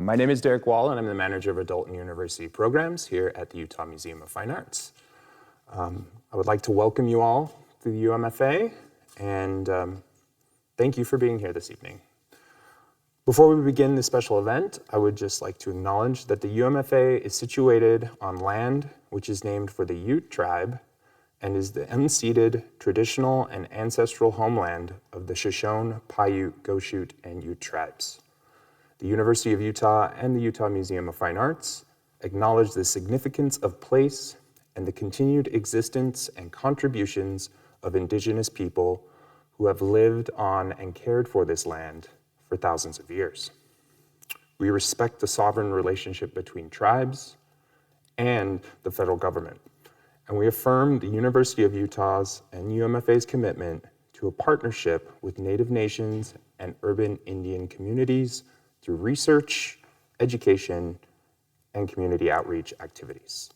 My name is Derek Wall, and I'm the manager of Adult and University Programs here at the Utah Museum of Fine Arts. I would like to welcome you all to the UMFA, and thank you for being here this evening. Before we begin this special event, I would just like to acknowledge that the UMFA is situated on land which is named for the Ute tribe and is the unceded traditional and ancestral homeland of the Shoshone, Paiute, Goshute, and Ute tribes. The University of Utah and the Utah Museum of Fine Arts acknowledge the significance of place and the continued existence and contributions of Indigenous people who have lived on and cared for this land for thousands of years. We respect the sovereign relationship between tribes and the federal government, and we affirm the University of Utah's and UMFA's commitment to a partnership with Native nations and urban Indian communities through research, education, and community outreach activities.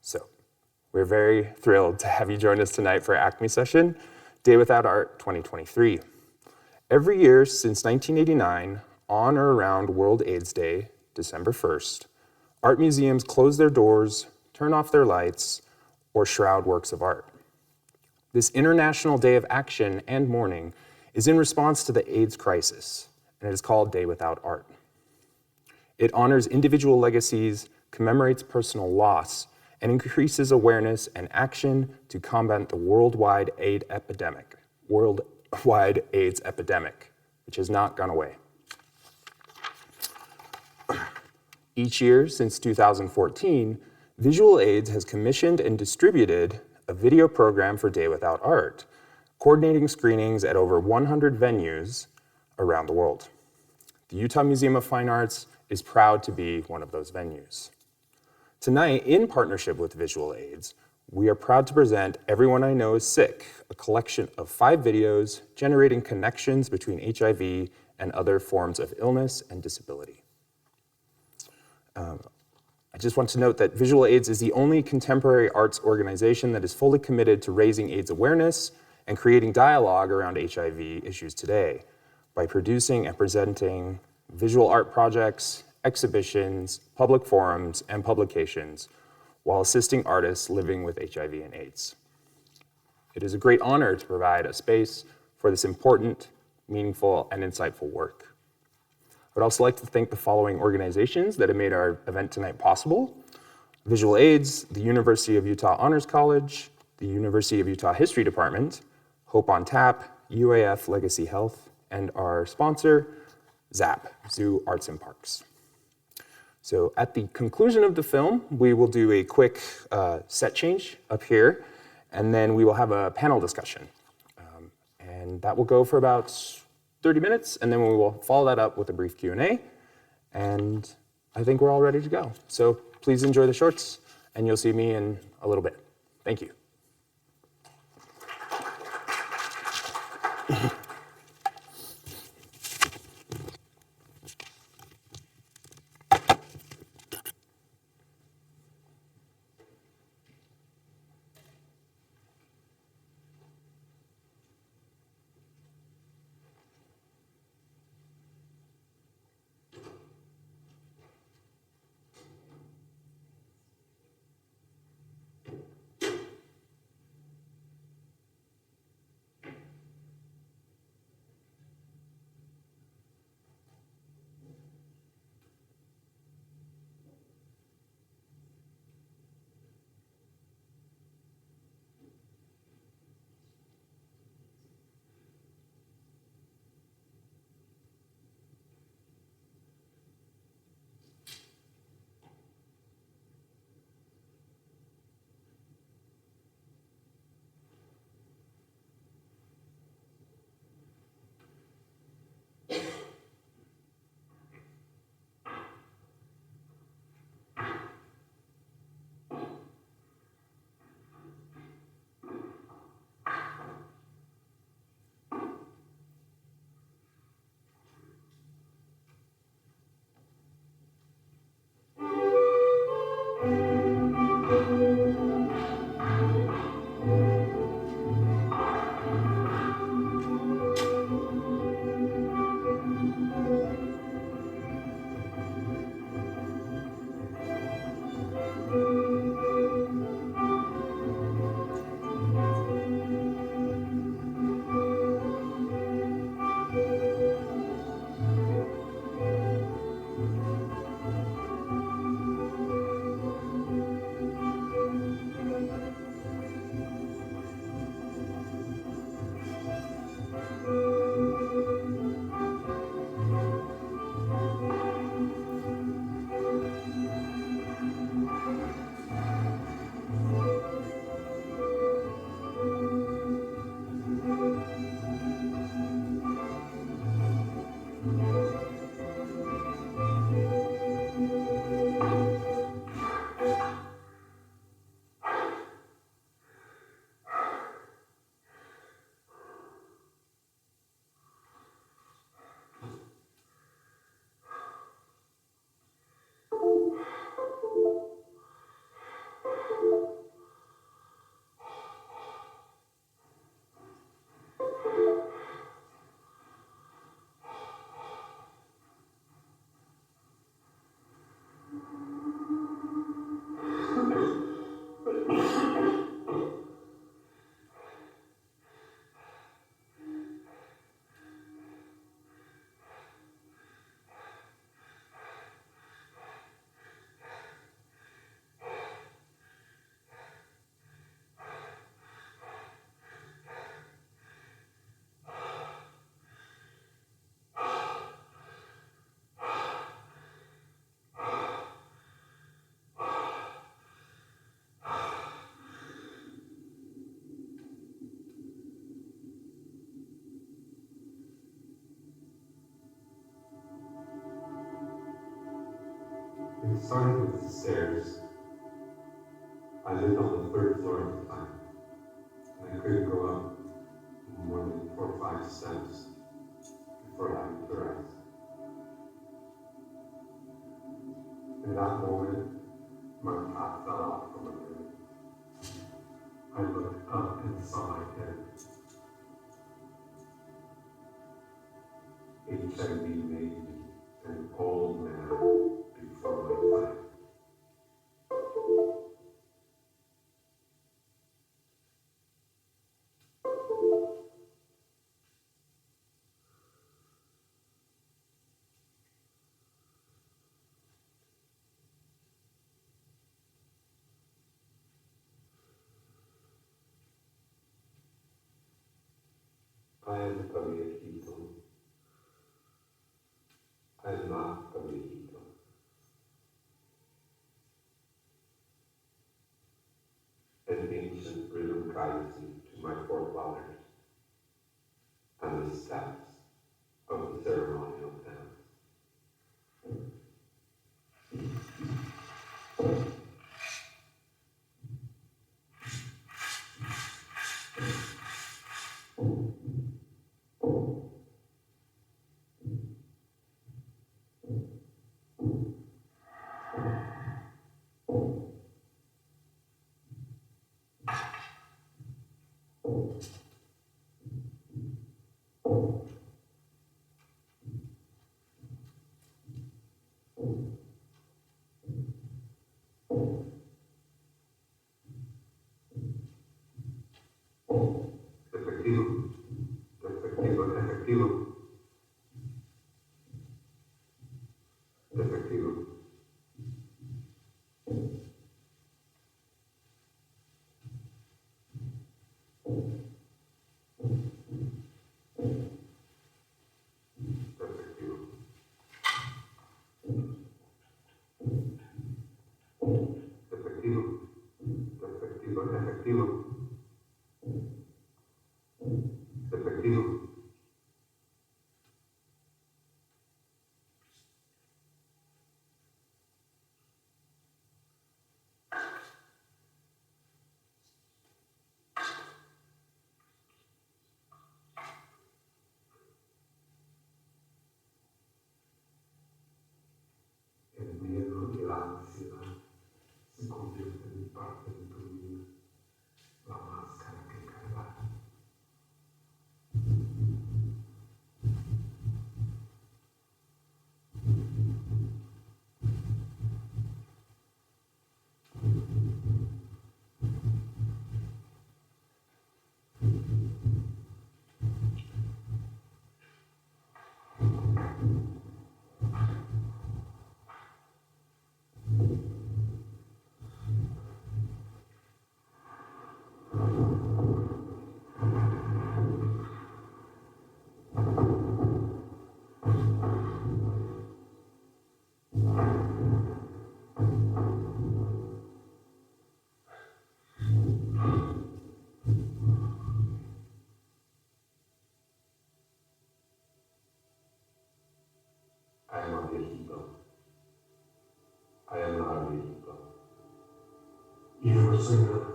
So, we're very thrilled to have you join us tonight for ACME Session, Day Without Art 2023. Every year since 1989, on or around World AIDS Day, December 1st, art museums close their doors, turn off their lights, or shroud works of art. This International Day of Action and Mourning is in response to the AIDS crisis, and it is called Day Without Art. It honors individual legacies, commemorates personal loss, and increases awareness and action to combat the worldwide AIDS epidemic, which has not gone away. Each year since 2014, Visual AIDS has commissioned and distributed a video program for Day Without Art, coordinating screenings at over 100 venues around the world. The Utah Museum of Fine Arts is proud to be one of those venues. Tonight, in partnership with Visual AIDS, we are proud to present Everyone I Know Is Sick, a collection of 5 videos generating connections between HIV and other forms of illness and disability. I just want to note that Visual AIDS is the only contemporary arts organization that is fully committed to raising AIDS awareness and creating dialogue around HIV issues today by producing and presenting visual art projects, exhibitions, public forums, and publications while assisting artists living with HIV and AIDS. It is a great honor to provide a space for this important, meaningful, and insightful work. I would also like to thank the following organizations that have made our event tonight possible: Visual AIDS, the University of Utah Honors College, the University of Utah History Department, Hope on Tap, UAF Legacy Health, and our sponsor, ZAP, Zoo Arts and Parks. So at the conclusion of the film, we will do a quick set change up here, and then we will have a panel discussion. And that will go for about 30 minutes, and then we will follow that up with a brief Q&A, and I think we're all ready to go. So please enjoy the shorts, and you'll see me in a little bit. Thank you. It started with the stairs. I lived on the third floor at the time, and I couldn't go up more than 4 or 5 steps before having to rise. In that moment, my cap fell off from under me. I looked up and saw my head. HIV made me an old man before my time. I am a viejito. I am not a viejito. An ancient rhythm guides me to my forefathers and the steps of the ceremonial dance. Efectivo, efectivo, efectivo, efectivo. Efectivo, efectivo, efectivo, efectivo. El miedo y la ansiedad se convierten en parte de tu vida, la máscara que cargas. I am a viejito. I am not a viejito. Y yo no soy nada.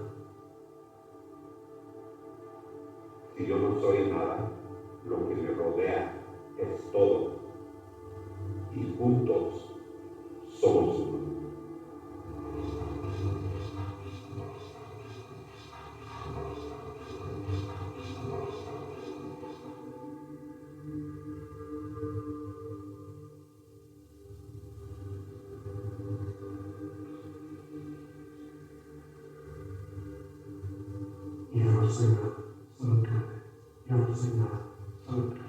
Si yo no soy nada, lo que me rodea es todo. Y juntos somos uno. Y yo no soy nada, solo tú. Yo no soy nada, solo tú.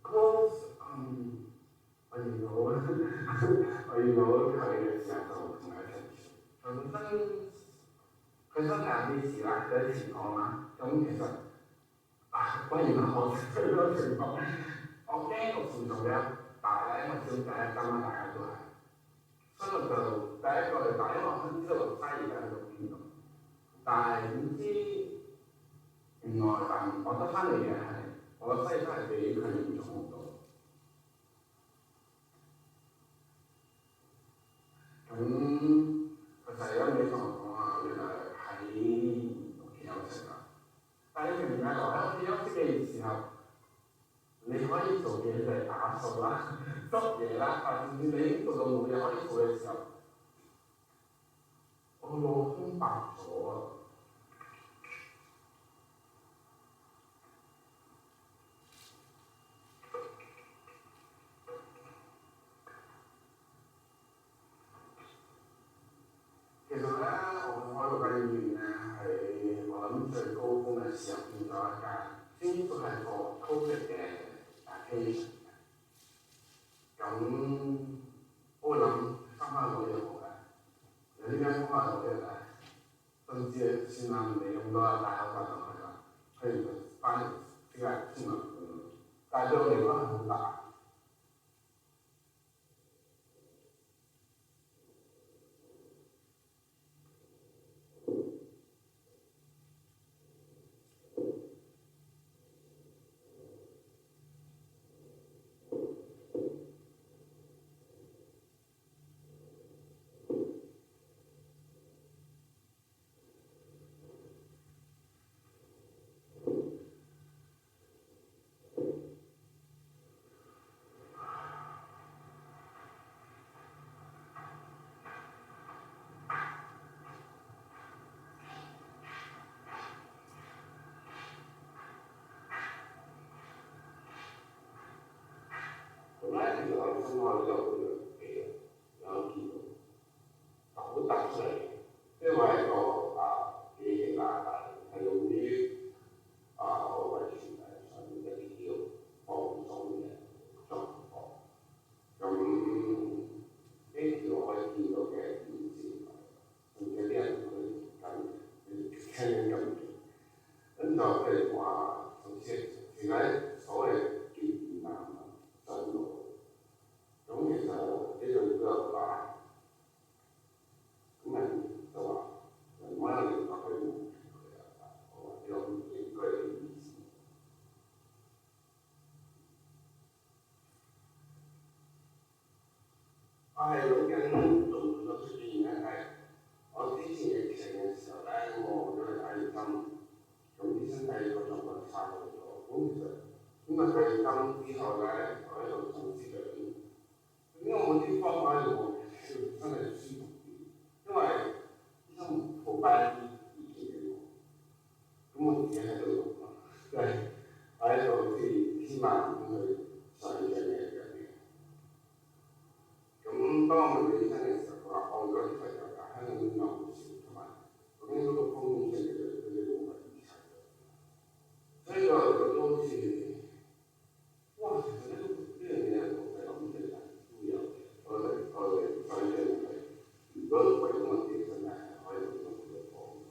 Because I know, I know可以享受同埋情緒。本身係啲事啦嘅情況啦，咁其實關於我呢個情況，我驚個負重嘅大啦，因為小弟今晚大家都係，所以就第一個嚟打，因為我知道個西而家喺度邊度，但係點知原來我得翻嚟嘅係我個西真係比佢嚴重好多。咁佢就係一味同我講話，原來喺屋企休息啦。但係你明唔明啊？喺屋企休息嘅時候，你可以做嘅就係打掃啦、執嘢啦，甚至你已經做到冇嘢可以做嘅時候，我個腦空白咗啊！其實咧，我開嗰間醫院咧係我諗最高峰嘅時候變咗一間，專都係個 COVID 嘅 patient 嘅。咁我會諗翻攞嘢好嘅，有啲咩方法攞嘢咧？甚至算啦，唔理咁多啦，戴口罩就係啦。譬如翻嚟即刻先啦，但係對我嚟講係好大。本來其實我哋生活呢度有見到好突出嚟，因為係一個記憶啦，係用於我為傳遞上面一啲叫放鬆嘅狀況。咁呢條我可以見到嘅電視，甚至啲人佢聽緊咁就譬如話，好似而家所謂結案上路。咁其實呢度都有話，咁咪就話人灣嘅聯合佢冇佢啊，我話有應該嘅意思。我係諗緊做咗出邊嘅係，我之前疫情嘅時候咧，我都係打完針，咁啲身體個狀況差好多。咁其實因為打完針之後咧，我喺度總之兩。因為我啲方法我真係舒服啲，因為醫生好翻啲意見俾我，咁我自己喺度用咯，即係我喺度天馬咁去上緊嘅樣嘢。咁當我問醫生嘅時候，佢話：我如果啲朋友㗎，香港有好少，同埋究竟嗰個風險性嘅佢哋冇乜預測嘅，所以我覺得好似哇，其實呢樣嘢我係諗起嚟都有嘅。我哋反正係，如果為咗我自己真係可以用到好多方法。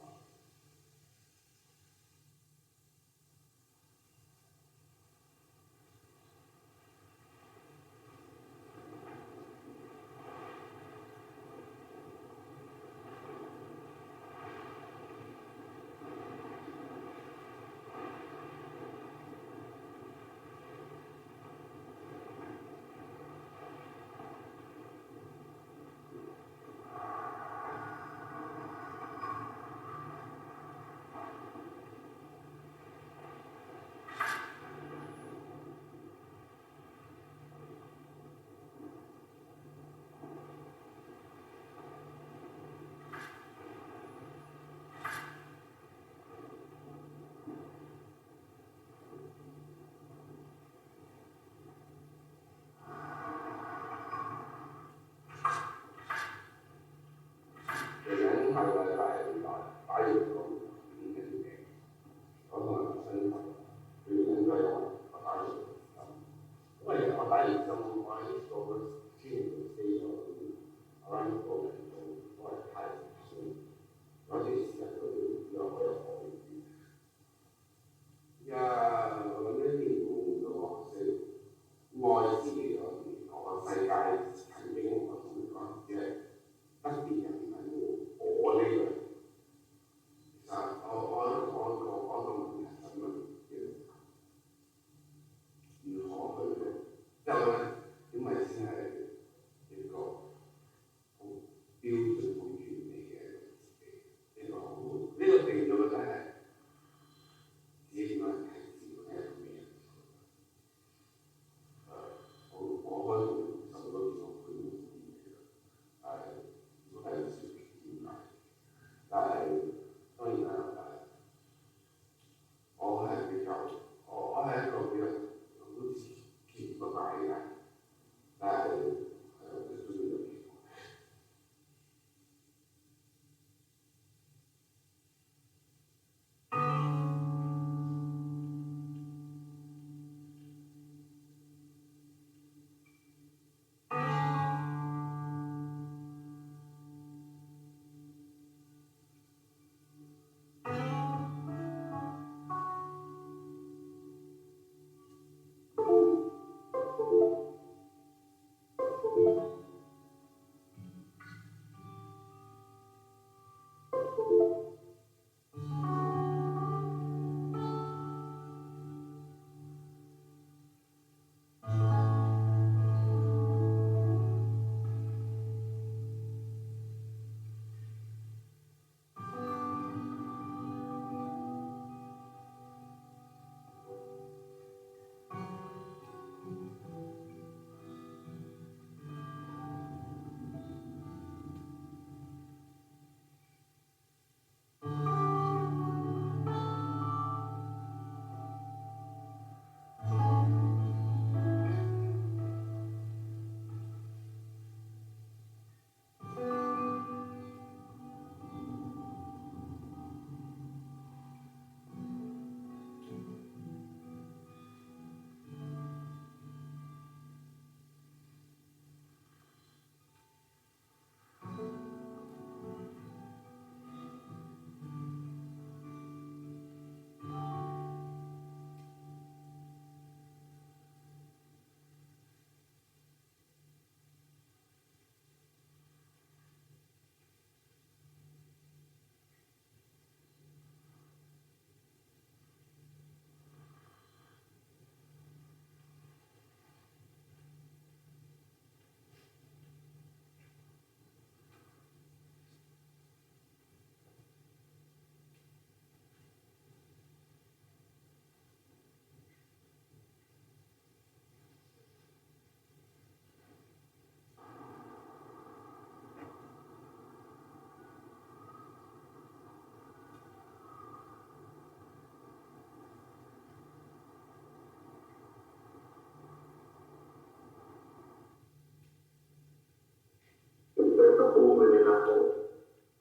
over and out.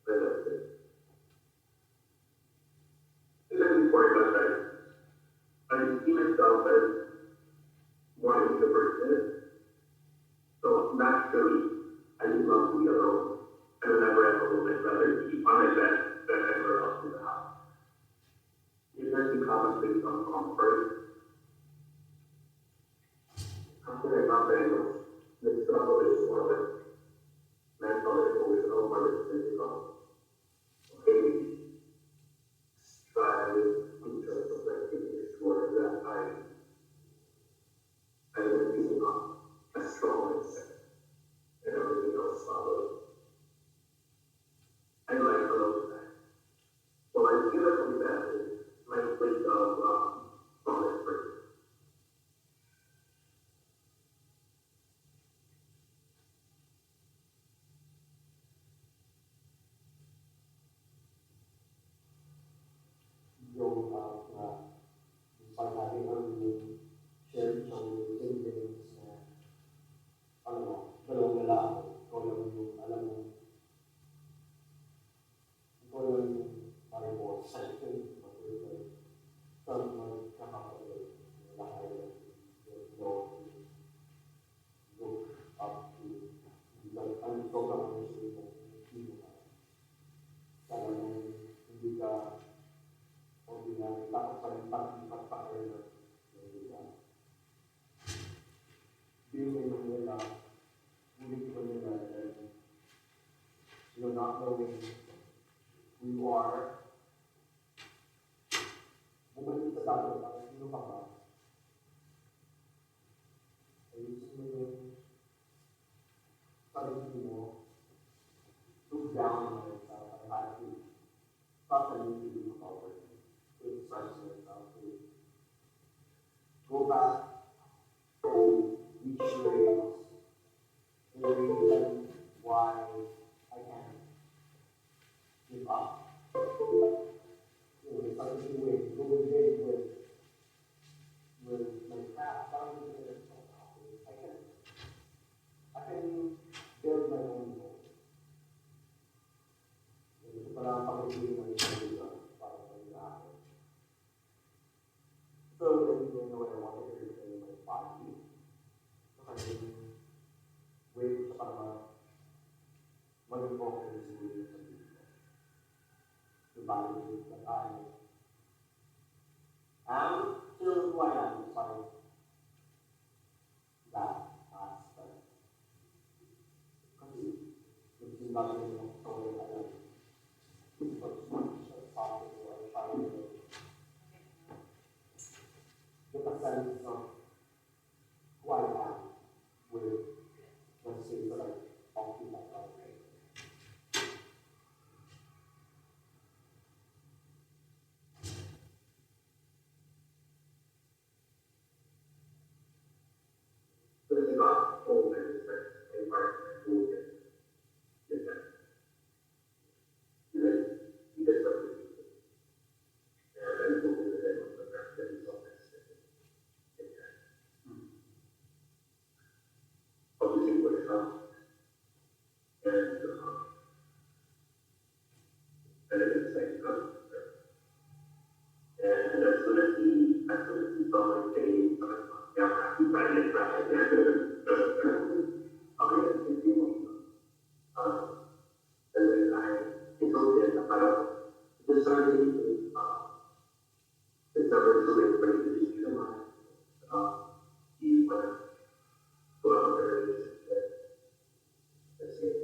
That's it. And then before I got that, I see myself as wanting to person. So naturally, I just love to be alone. And whenever I'm alone, I'd rather be on my bed than anywhere else in the house. It has become a place of comfort. After I got there, the struggle is more like mental, emotional, more than physical. Okay, try in terms of like making sure that I am being a strong mindset and everything else follows. I like a little bit. Well, I feel like that is my place of solid free. Yung despite having a shared each other the same things na ano mo, dalawang lalaki, ikaw lang yung alam mo, ikaw lang yung maribos sa akin, matulad sa magkakapatid, lahat you know, look up to, like, ang sobrang understood mo, hindi ka, talagang hindi ka ordinary, tapos pa rin pag-ipag-pakar na being in Manila, moving to Manila, and not knowing who you are, bumalik sa dati, parang sino ka ba? Ayusin mo yung sarili mo, look down on yourself, I had to stop the need to be power, to express yourself, to go back and reach your aims, and reason why I can't give up. You know, starting to win, going big with my craft, starting to get I can build my own goal. Ito pala ang pag-ibig ng isang dito, para sa akin. So, then you know what I wanted to do in my body. So, kasi way sa para mag-focus sa dito. The values that I am still who I am despite that aspect. Kasi yung sinabi ng story na lang, but it's possible I try to get a sense of who I am with the things that I talk to myself. So it's about whole and environment movement. Is that? You did something. And then moving to the end of the practice of this. Obviously, what is up? And it's like, and as soon as he saw my face, yeah, he tried it right. And then he told me about discerning it's never too late for you to be human. You want to go out there and that's it.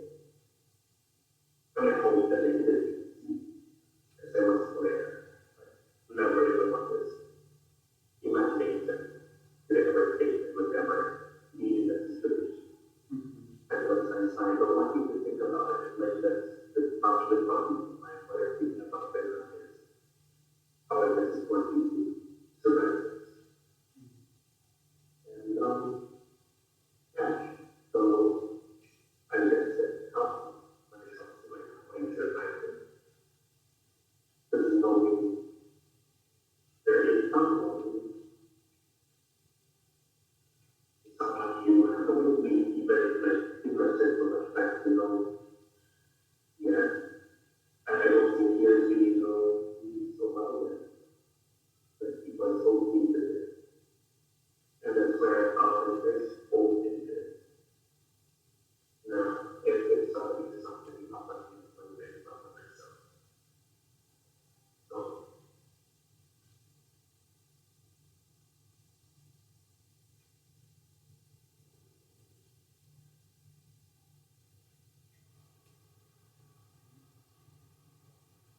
And I hope that they did, because I was aware. Never even want this imagination that ever faced would ever be in that situation. And once I signed, I don't want you to think about it like this actually problem in mind, what I'm thinking about better is how I can support you to survive this. And yeah, so I guess that when it comes to like when to survive this, there's no way. There is someone you want to be very like interested to respect, you know, like this open this. Now, if somebody does something, you have to be something about myself. So,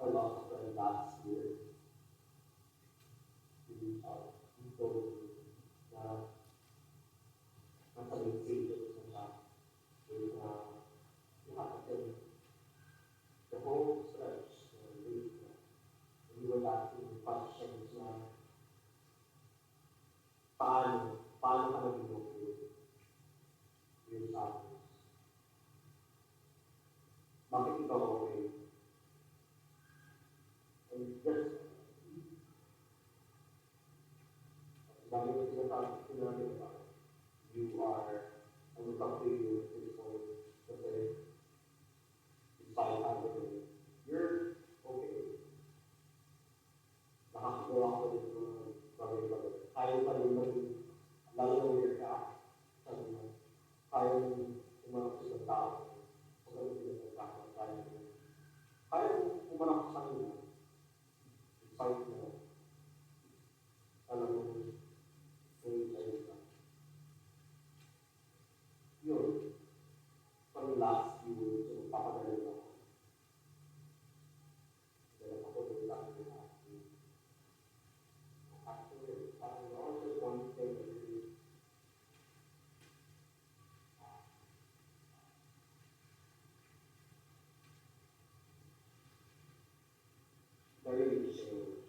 I lost a friend last year. We go to nasa legacies na siya. With, we have to take the whole stretch. We were asking questions na paano ka naging okay yung sabi. Bakit ikaw okay? And just dami ko sinabi about you are, ano talk to you at this point, kasi despite having, you're okay. Nakakagawa ko rin mga bagay-bagay. Ayaw pa rin maging, lalo na weird ka, sabi mo, ayaw umanap sa tao, pagkalit sila sa tao, ayaw umanap sa kanila, despite na, alam mo, yun, for the last few weeks, so papadali ako. Dahil ako doon lang din actually. Actually, also one thing that is very changed.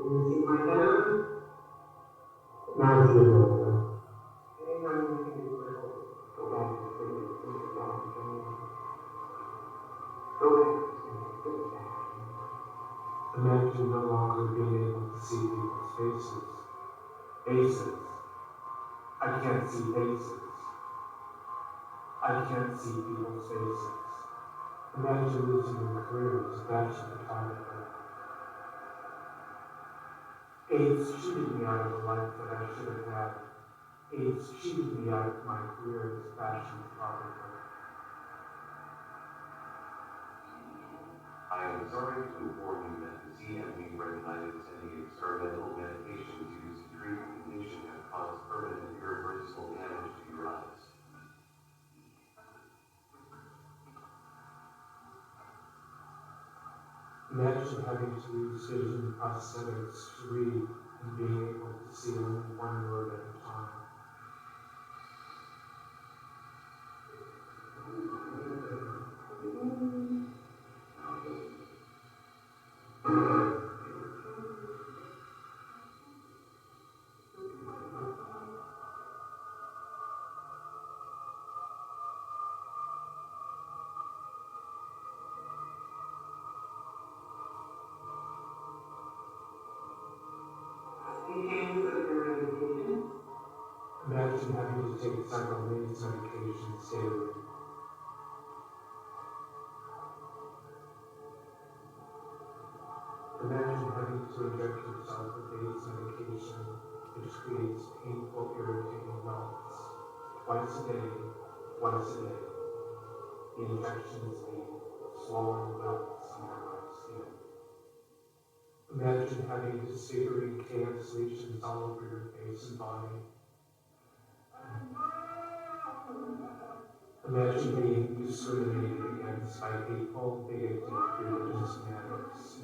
Using my hand, now you know. And I'm using it for go back to sleep, go back to sleep. Go back to sleep, go back. Imagine no longer being able to see people's faces. Faces. I can't see faces. I can't see people's faces. Imagine losing your career as a fashion photographer. AIDS cheated me out of the life that I should have had. AIDS cheated me out of my career as a fashion photographer. I am sorry to inform you that the CME recognizes any experimental medications used to treat the condition have caused permanent irreversible damage to your eyes. Imagine having to use vision prosthetics to read and being able to see only one word at a time. take several AIDS medications daily. Imagine having to inject yourself with AIDS medication, which creates painful, irritating welts. Twice a day. The injections leave swollen welts under my skin. Imagine having disfiguring chaos lesions all over your face and body. Imagine being discriminated against by hateful, bigoted, religious fanatics.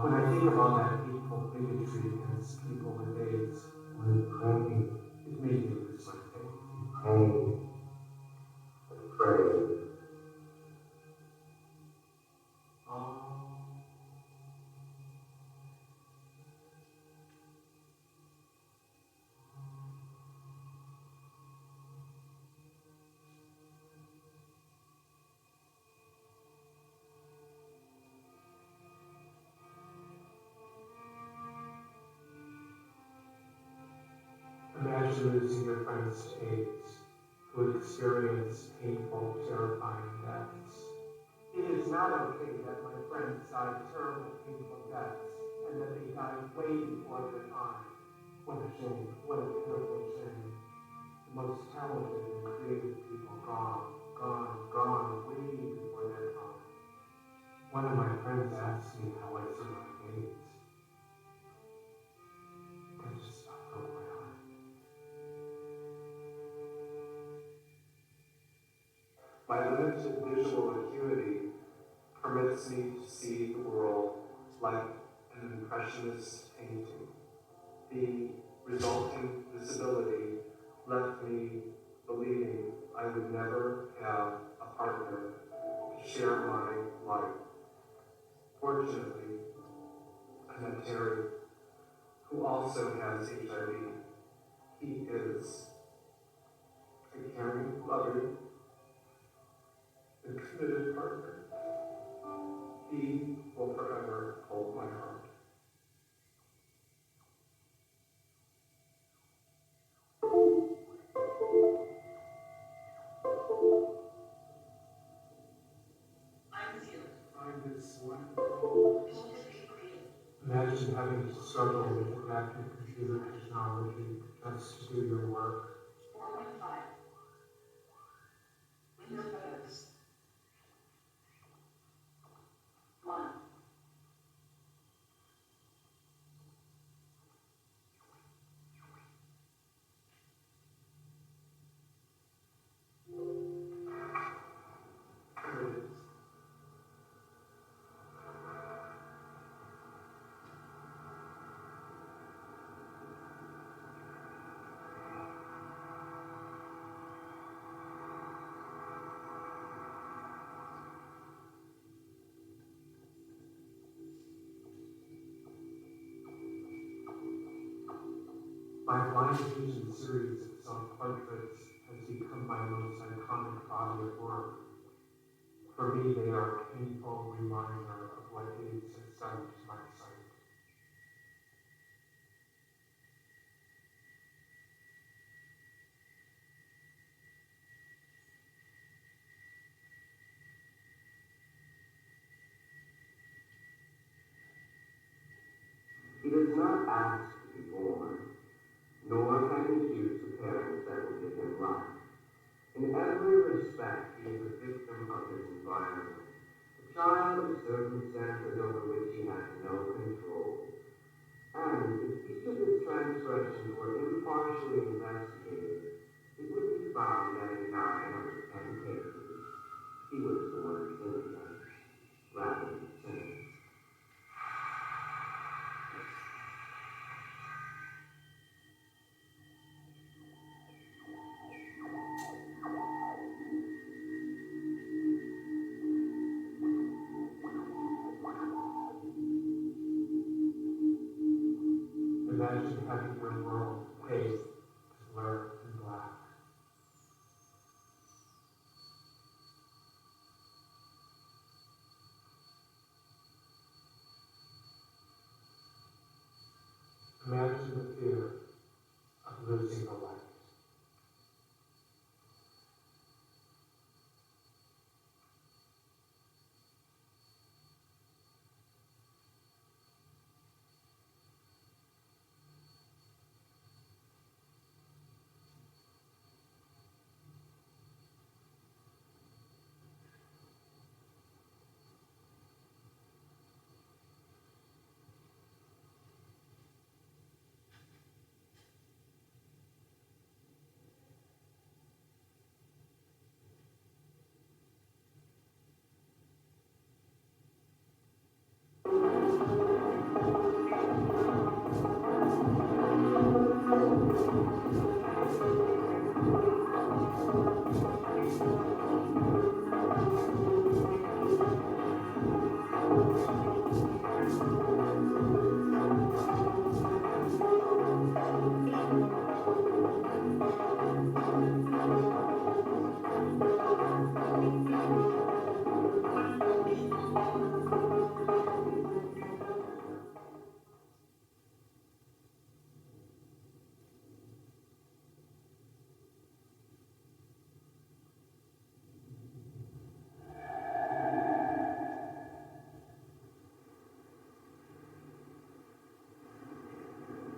When I think of all that hateful bigotry against people with AIDS, it made me lose my faith. Pray. Imagine losing your friends to AIDS, who experience painful, terrifying deaths. It is not okay that my friends died terrible, painful deaths, and that they died way before their time. What a shame, what a pitiful shame. The most talented and creative people gone, way before their time. One of my friends asked me how I survived AIDS. That just broke my heart. My limited visual acuity permits me to see the world like an impressionist painting. The resulting disability left me believing I would never have a partner to share my life. Fortunately, I met Terry, who also has HIV. He is a caring, loving, and committed partner. He will forever hold my heart. Find this wonderful. Imagine having to struggle with adaptive computer technology just to do your work. 4.5. Windows photos. 1. There it is. My blind vision series of self-portraits has become my most iconic body of work. For me, they are a painful reminder of what AIDS has done to my sight. He does not ask to be born, nor can he choose the parents that will give him life. In every respect, he is a victim of his environment, a child of circumstances over which he has no control. And if each of his transgressions were impartially investigated, it would be found that in 9 out of 10 cases, he was born innocent rather than sinner. Imagine having your world paved to blur and black.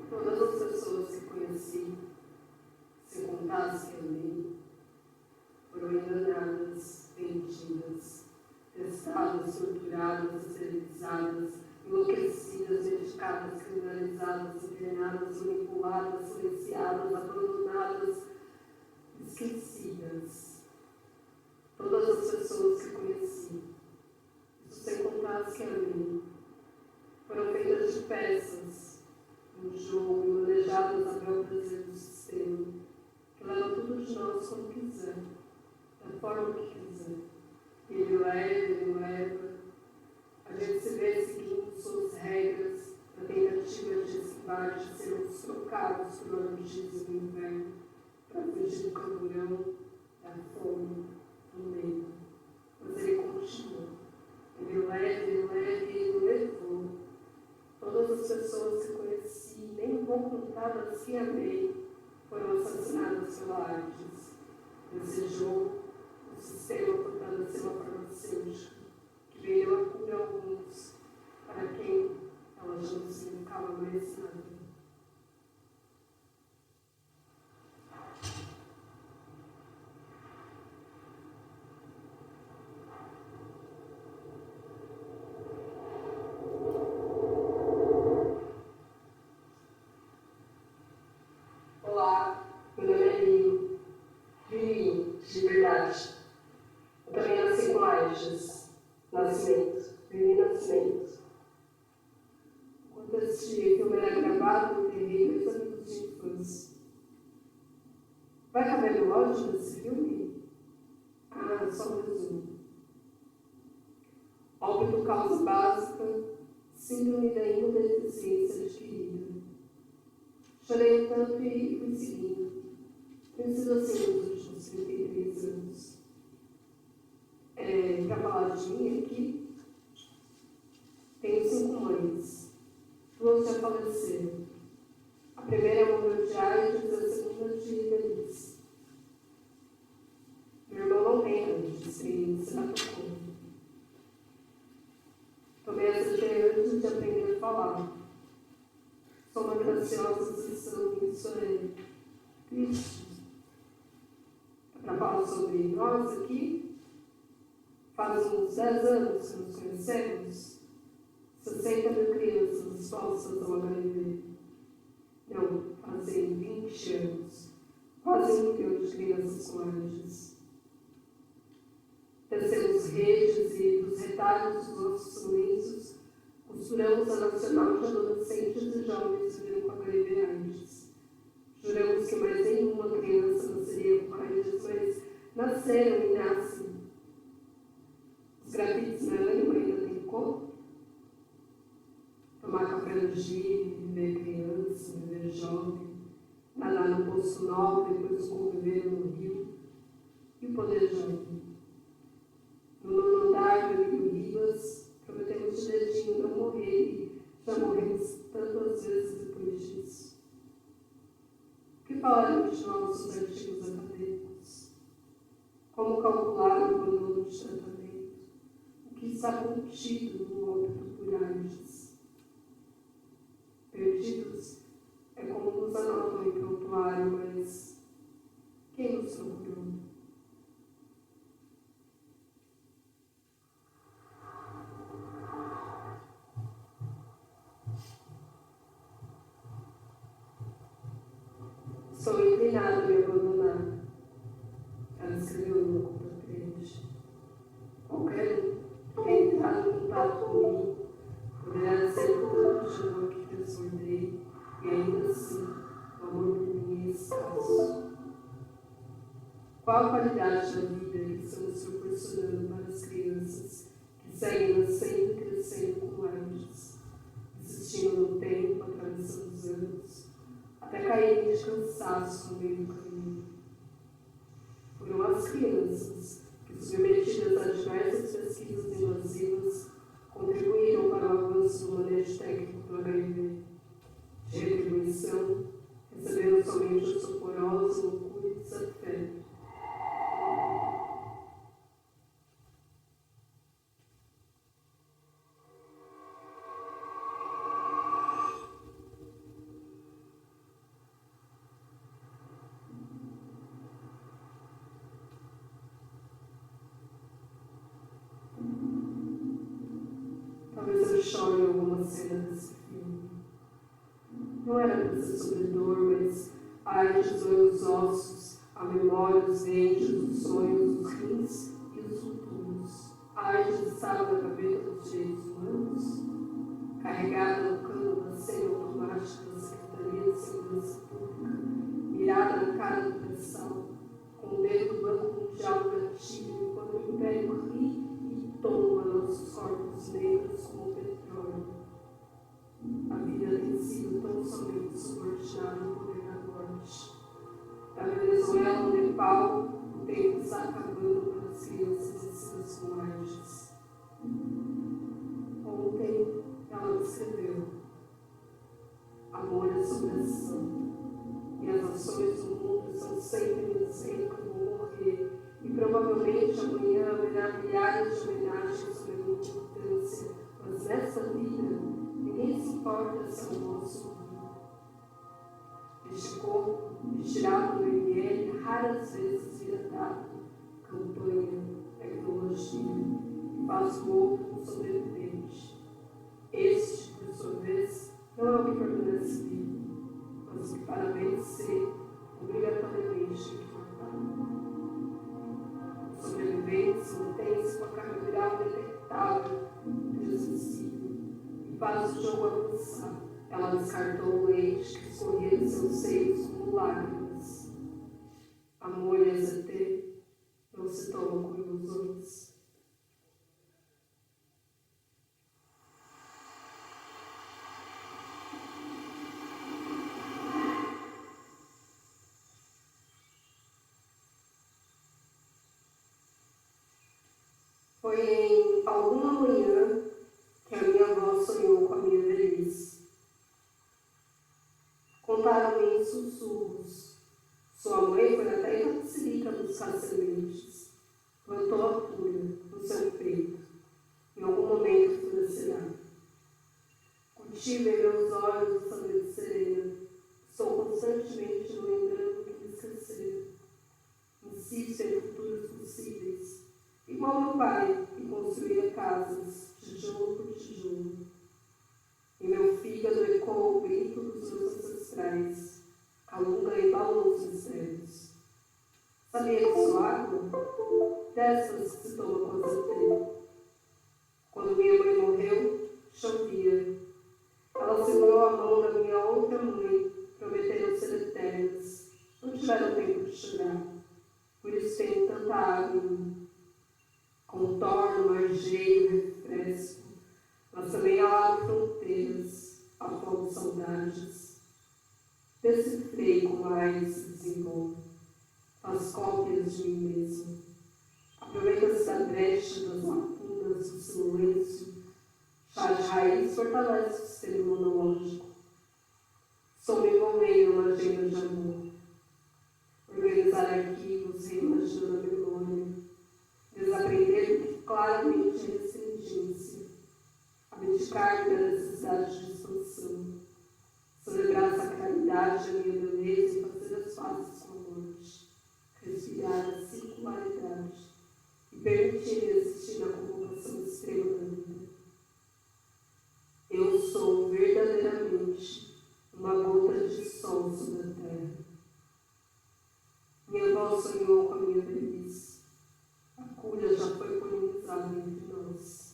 Todas as pessoas que conheci, se contasse que amei, foram enganadas, mentidas, testadas, torturadas, esterilizadas, enlouquecidas, medicadas, criminalizadas, envenenadas, manipuladas, silenciadas, abandonadas, esquecidas. Todas as pessoas que conheci, isso sem contar as que amei, foram feitas de peças, um jogo, manejadas a bel prazer do sistema, que leva tudo de nós como quiser, da forma que quiser. Ele leva, a gente se vê seguindo suas regras, na tentativa de esquivar, de sermos trocados por orgias do inverno, para fugir do camburão, da fome, do medo. Mas ele continua. Ele levou. Todas as pessoas que conheci, nem vou contar das que amei, foram assassinadas pela AIDS. Desejou o sistema fortalecer uma farmacêutica que veio a cura alguns, para quem ela já não significava mais nada. Olá, meu nome é Linho, de verdade. Eu também nasci com AIDS, nascimento, nascimento. Quando esse filme era gravado, eu enterrei 2 amigos de infância. Vai caber no áudio desse filme? Ah, só um resumo. Óbito causa básica, síndrome da imunodeficiência adquirida. Chorei tanto e fui seguindo. Tenho sido assim nos últimos 33 anos. Para falar de mim aqui, tenho 5 mães. 2 já faleceram. A primeira morreu de AIDS, a segunda de velhice. Meu irmão não tem AIDS, experiência na tocou. Tomei essa ideia antes de aprender a falar. Sou uma graciosa sessão e isso é triste. Para falar sobre nós aqui, faz uns 10 anos que nos conhecemos, 60 mil crianças expostas ao HIV. Não, fazem 20 anos, quase 1 milhão de crianças com AIDS. Tecemos redes e dos retalhos dos nossos sorrisos, costuramos a Nacional de Adolescentes e Jovens Vivendo com HIV/AIDS. Juramos que mais nenhuma criança nasceria com AIDS, mas nasceram e nascem. Os grafites na ânima ainda têm cor? Tomar café no Giro, viver criança, viver jovem, nadar no Poço Nova, depois conviver no Rio. E o poder jovem? No nono andar do Rio Ribas, prometemos de dedinho não morrer e já morremos tantas vezes depois disso. O que falaremos de nossos artigos acadêmicos? Como calcular o abandono de tratamento? O que está contido no óbito por AIDS? Perdidos é como nos anotam em prontuário, mas quem nos procurou? Sou inclinada a me abandonar. Ela escreveu no contra-crente. Qualquer um que tenha entrado em contato comigo poderá ser tanto de amor que transbordei, e ainda assim, o amor por mim é escasso. Qual a qualidade da vida que estamos proporcionando para as crianças que seguem nascendo e crescendo como AIDS, insistindo no tempo, atravessando os anos, até caírem de cansaço no meio do caminho? Foram as crianças que, submetidas a diversas pesquisas invasivas, contribuíram para o avanço do manejo técnico do HIV. De retribuição, receberam somente o soporosa loucura e desafeto. Talvez eu chore em alguma cena desse filme. Não era para ser sobre dor, mas a arte dos meus ossos, a memória, os dentes, os sonhos, os rins e os futuros. A arte estava na gaveta dos direitos humanos, carregada no cano da semi-automática da Secretaria de Segurança Pública, mirada na cara do pressão, com o dedo do Banco Mundial no gatilho, enquanto o Império ri e tomba nossos corpos negros como petróleo. A vida tem sido tão somente subordinada ao poder da morte. Da Venezuela ao Nepal, o tempo está acabando para as crianças nascidas com AIDS. Ontem, ela me escreveu: amor é sobre ação, e as ações do mundo estão sempre me dizendo que eu vou morrer, e provavelmente amanhã haverá milhares de homenagens sobre a minha importância, mas nessa vida, ninguém se importa se eu posso ouvir. Este corpo, estirado no ML, raras vezes vira dado, campanha, tecnologia, e faz o outro um sobrevivente. Este, por sua vez, não é o que permanece vivo, mas o que, para vencer, obrigatoriamente tem que matar. Os sobreviventes mantêm-se com a carga viral detectável, transmissível, e faz o jogo avançar. Ela descartou o leite que escorria de seus seios como lágrimas. Amor e azeite não se tomam com ilusões. Foi em alguma manhã que a minha avó sonhou com a minha velhice. Contaram-me em sussurros. Sua mãe foi até Itapecerica buscar sementes. Plantou a cura no seu peito. Em algum momento florescerá. Cultivo em meus olhos essa noite serena. Estou constantemente me lembrando que me esqueceram. Insisto em futuros possíveis. Igual meu pai, que construía casas, tijolo por tijolo. Em meu fígado ecoa o grito dos meus ancestrais. Calunga embalou os mistérios. Sabia que sou água? Dessas que se toma com azeite. Quando minha mãe morreu, chovia. Ela segurou a mão da minha outra mãe, prometendo ser eternas. Não tiveram tempo de chorar. Por isso tenho tanta água em mim. Contorno, margeio, refresco, mas também alargo fronteiras, afogo saudades. Decifrei como a AIDS se desenvolve, faz cópias de mim mesmo. Aproveita-se da brecha, das lacunas, do silêncio. Chá de raiz fortalece o sistema imunológico. Estou me envolvendo numa agenda de amor. Organizar arquivos, reimaginando a memória. Desaprender o que claramente é restringência, abdicar da necessidade de expansão, celebrar a sacralidade da minha beleza e fazer as pazes com a morte, respirar a circularidade e permitir existir na convocação extrema da vida. Eu sou verdadeiramente uma gota de sol sobre a terra. Minha avó sonhou com a minha velhice. A cura já foi polinizada entre nós.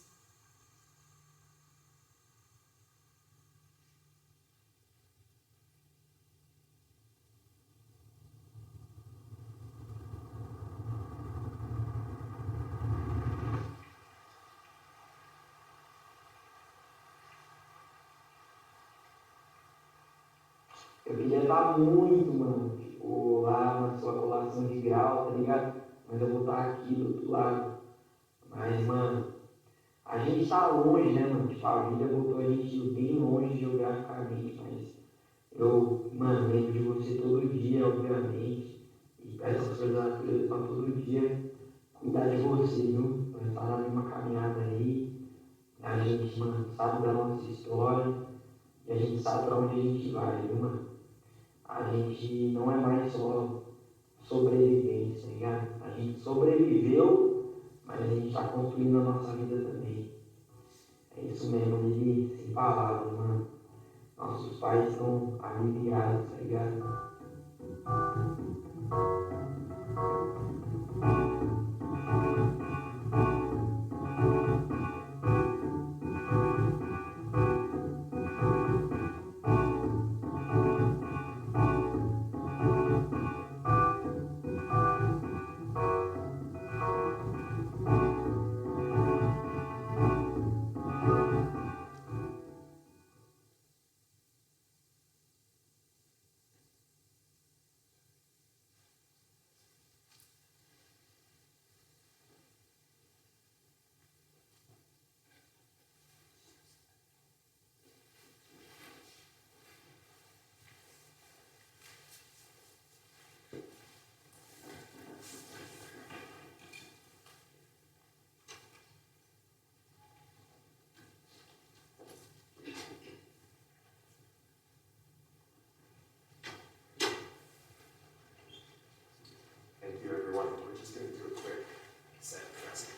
Eu queria estar muito, mano, tipo, lá na sua colação de grau, tá ligado? Mas eu vou estar aqui do outro lado. Mas, mano, a gente tá longe, né, mano? Tipo, a vida botou a gente bem longe geograficamente, mas eu, mano, lembro de você todo dia, obviamente. E peço as coisas da natureza pra todo dia cuidar de você, viu? Nós tá na mesma caminhada aí. A gente, mano, sabe da nossa história e a gente sabe pra onde a gente vai, viu, mano? A gente não é mais só sobrevivente, tá ligado? A gente sobreviveu, mas a gente está construindo a nossa vida também. É isso mesmo, Lili, sem palavras, mano. Nossos pais estão aliviados, tá ligado? Thank you, everyone. We're just going to do a quick set dressing.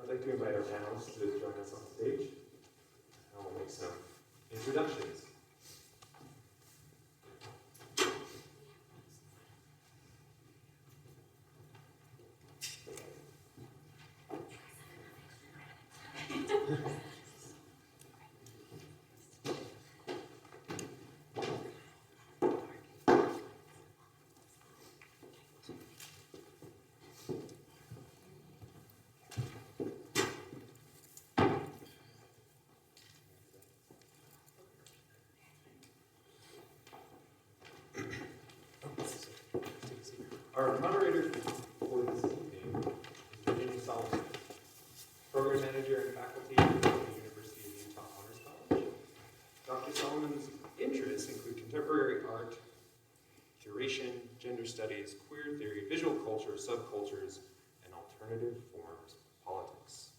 I'd like to invite our panelists to join us on stage. And we'll make some introductions. Our moderator for this evening is Jamie Solomon, Program Manager and Faculty at the University of Utah Honors College. Dr. Solomon's interests include contemporary art, curation, gender studies, queer theory, visual culture, subcultures, and alternative forms of politics.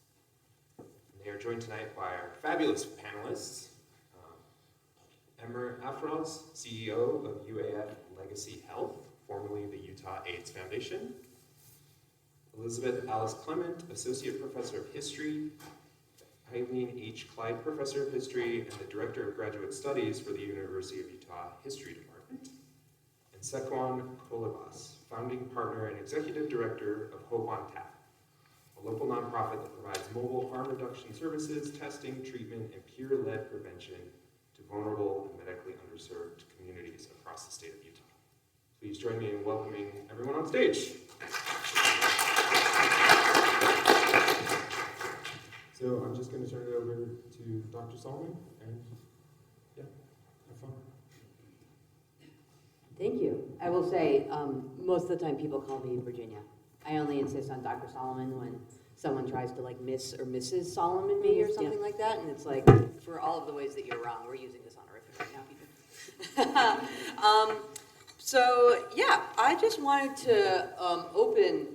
And they are joined tonight by our fabulous panelists, Emmer Afroz, CEO of UAF Legacy Health, formerly the Utah AIDS Foundation. Elizabeth Alice Clement, Associate Professor of History. Eileen H. Clyde, Professor of History and the Director of Graduate Studies for the University of Utah History Department. And Sequan Kolibas, Founding Partner and Executive Director of Hope on Tap, a local nonprofit that provides mobile harm reduction services, testing, treatment, and peer-led prevention to vulnerable and medically underserved communities across the state of Utah. Please join me in welcoming everyone on stage. So I'm just going to turn it over to Dr. Solomon, and yeah. Thank you. I will say, most of the time people call me Virginia. I only insist on Dr. Solomon when someone tries to like Miss or Mrs. Solomon me or something like that, and it's like, for all of the ways that you're wrong, we're using this honorific right now, people. So yeah, I just wanted to open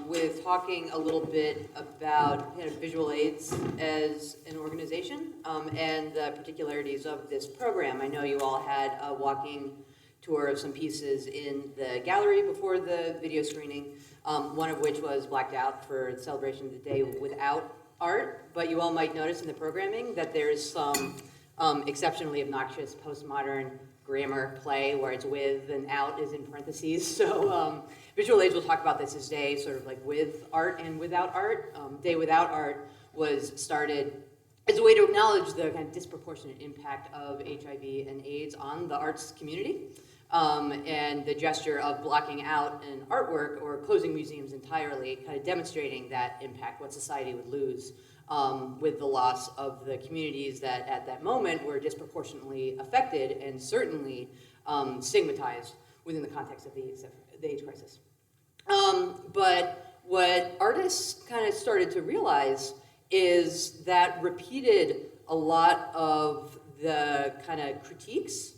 with talking a little bit about kind of visual aids as an organization and the particularities of this program. I know you all had a walking tour of some pieces in the gallery before the video screening, one of which was blacked out for the celebration of the day without art, but you all might notice in the programming that there's some exceptionally obnoxious postmodern grammar play where it's with and out is in parentheses. So visual aids will talk about this as day sort of like with art and without art. Day without art was started as a way to acknowledge the kind of disproportionate impact of HIV and AIDS on the arts community. And the gesture of blocking out an artwork or closing museums entirely, kind of demonstrating that impact, what society would lose with the loss of the communities that at that moment were disproportionately affected and certainly stigmatized within the context of the AIDS crisis. But what artists kind of started to realize is that repeated a lot of the kind of critiques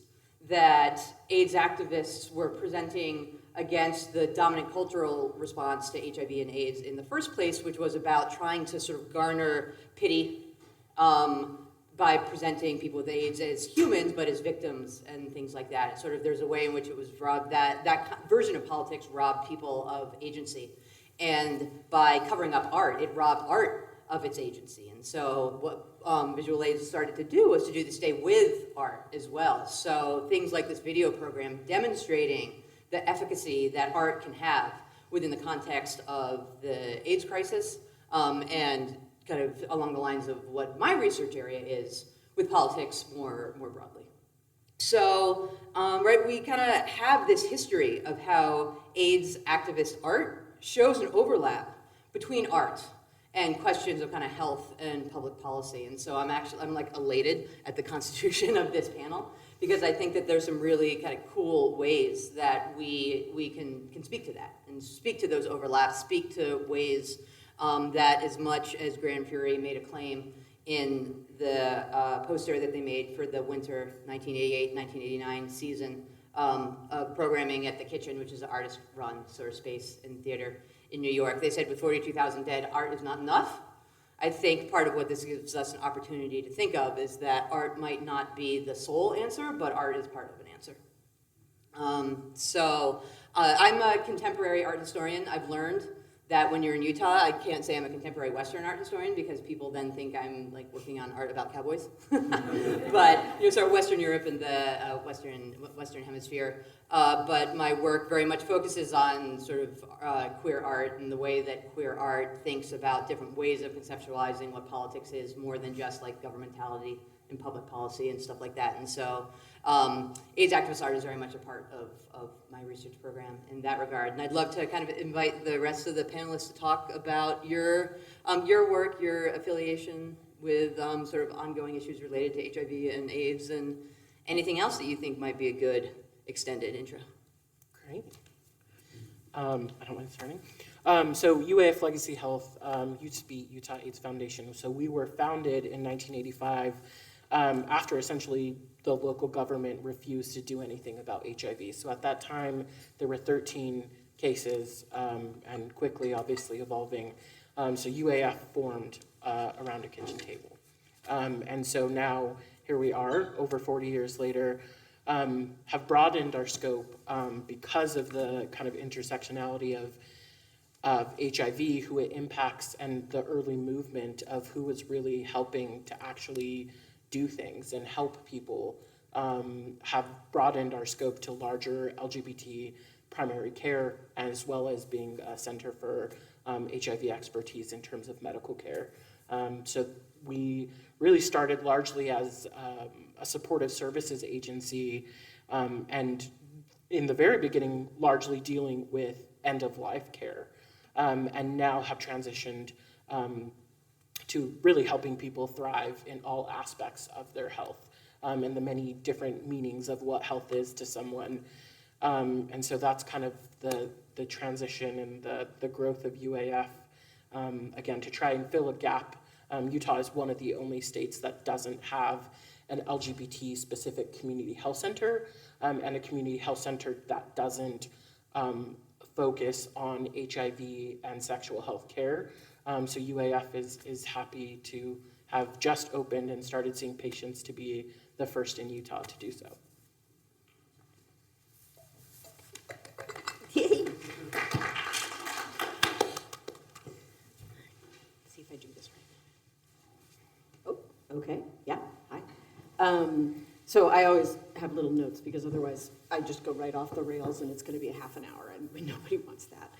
that AIDS activists were presenting against the dominant cultural response to HIV and AIDS in the first place, which was about trying to sort of garner pity by presenting people with AIDS as humans, but as victims and things like that. Sort of there's a way in which it was robbed, that version of politics robbed people of agency. And by covering up art, it robbed art of its agency. And so what visual aids started to do was to do this day with art as well. So things like this video program demonstrating the efficacy that art can have within the context of the AIDS crisis and kind of along the lines of what my research area is with politics more broadly. So, right, we kind of have this history of how AIDS activist art shows an overlap between art and questions of kind of health and public policy. And so I'm like elated at the constitution of this panel because I think that there's some really kind of cool ways that we can speak to that and speak to those overlaps, speak to ways that as much as Grand Fury made a claim in the poster that they made for the winter 1988-1989 season of programming at the Kitchen, which is an artist-run sort of space in theater in New York. They said with 42,000 dead, art is not enough. I think part of what this gives us an opportunity to think of is that art might not be the sole answer, but art is part of an answer. I'm a contemporary art historian. I've learned that when you're in Utah, I can't say I'm a contemporary Western art historian because people then think I'm like working on art about cowboys. But sort of Western Europe and the Western Hemisphere. But my work very much focuses on sort of queer art and the way that queer art thinks about different ways of conceptualizing what politics is more than just like governmentality and public policy and stuff like that. And so AIDS activist art is very much a part of my research program in that regard. And I'd love to kind of invite the rest of the panelists to talk about your work, your affiliation with sort of ongoing issues related to HIV and AIDS and anything else that you think might be a good extended intro. Great. I don't mind starting. So UAF Legacy Health used to be Utah AIDS Foundation. So we were founded in 1985 after essentially the local government refused to do anything about HIV. So at that time, there were 13 cases and quickly, obviously, evolving. So UAF formed around a kitchen table. And so now here we are, over 40 years later, have broadened our scope because of the kind of intersectionality of HIV, who it impacts, and the early movement of who was really helping to actually do things and help people, have broadened our scope to larger LGBT primary care, as well as being a center for HIV expertise in terms of medical care. So we really started largely as a supportive services agency, and in the very beginning, largely dealing with end-of-life care, and now have transitioned to really helping people thrive in all aspects of their health, and the many different meanings of what health is to someone. And so that's kind of the transition and the growth of UAF, again, to try and fill a gap. Utah is one of the only states that doesn't have an LGBT-specific community health center, and a community health center that doesn't focus on HIV and sexual health care. So UAF is happy to have just opened and started seeing patients to be the first in Utah to do so. Yay. See if I do this right. Oh, okay, yeah, hi. So I always have little notes because otherwise I just go right off the rails and it's going to be a half an hour and nobody wants that.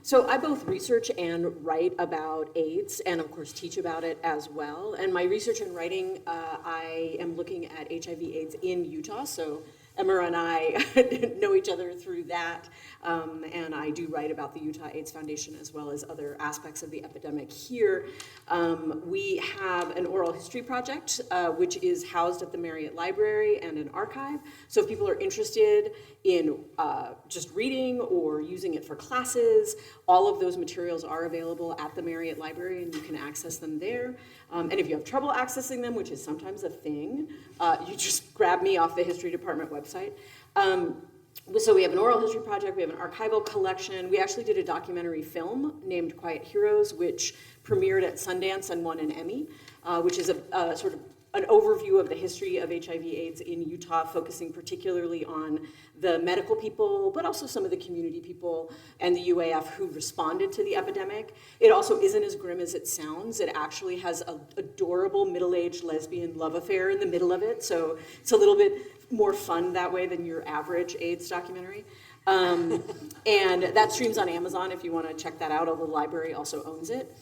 So I both research and write about AIDS and of course teach about it as well. And my research and writing, I am looking at HIV/AIDS in Utah. So Emma and I know each other through that, and I do write about the Utah AIDS Foundation as well as other aspects of the epidemic here. We have an oral history project, which is housed at the Marriott Library and an archive. So if people are interested in just reading or using it for classes, all of those materials are available at the Marriott Library and you can access them there. And if you have trouble accessing them, which is sometimes a thing, you just grab me off the history department website. So we have an oral history project, we have an archival collection. We actually did a documentary film named Quiet Heroes, which premiered at Sundance and won an Emmy, which is a sort of an overview of the history of HIV/AIDS in Utah, focusing particularly on the medical people, but also some of the community people and the UAF who responded to the epidemic. It also isn't as grim as it sounds. It actually has an adorable middle-aged lesbian love affair in the middle of it, so it's a little bit more fun that way than your average AIDS documentary. And that streams on Amazon if you want to check that out, although the library also owns it.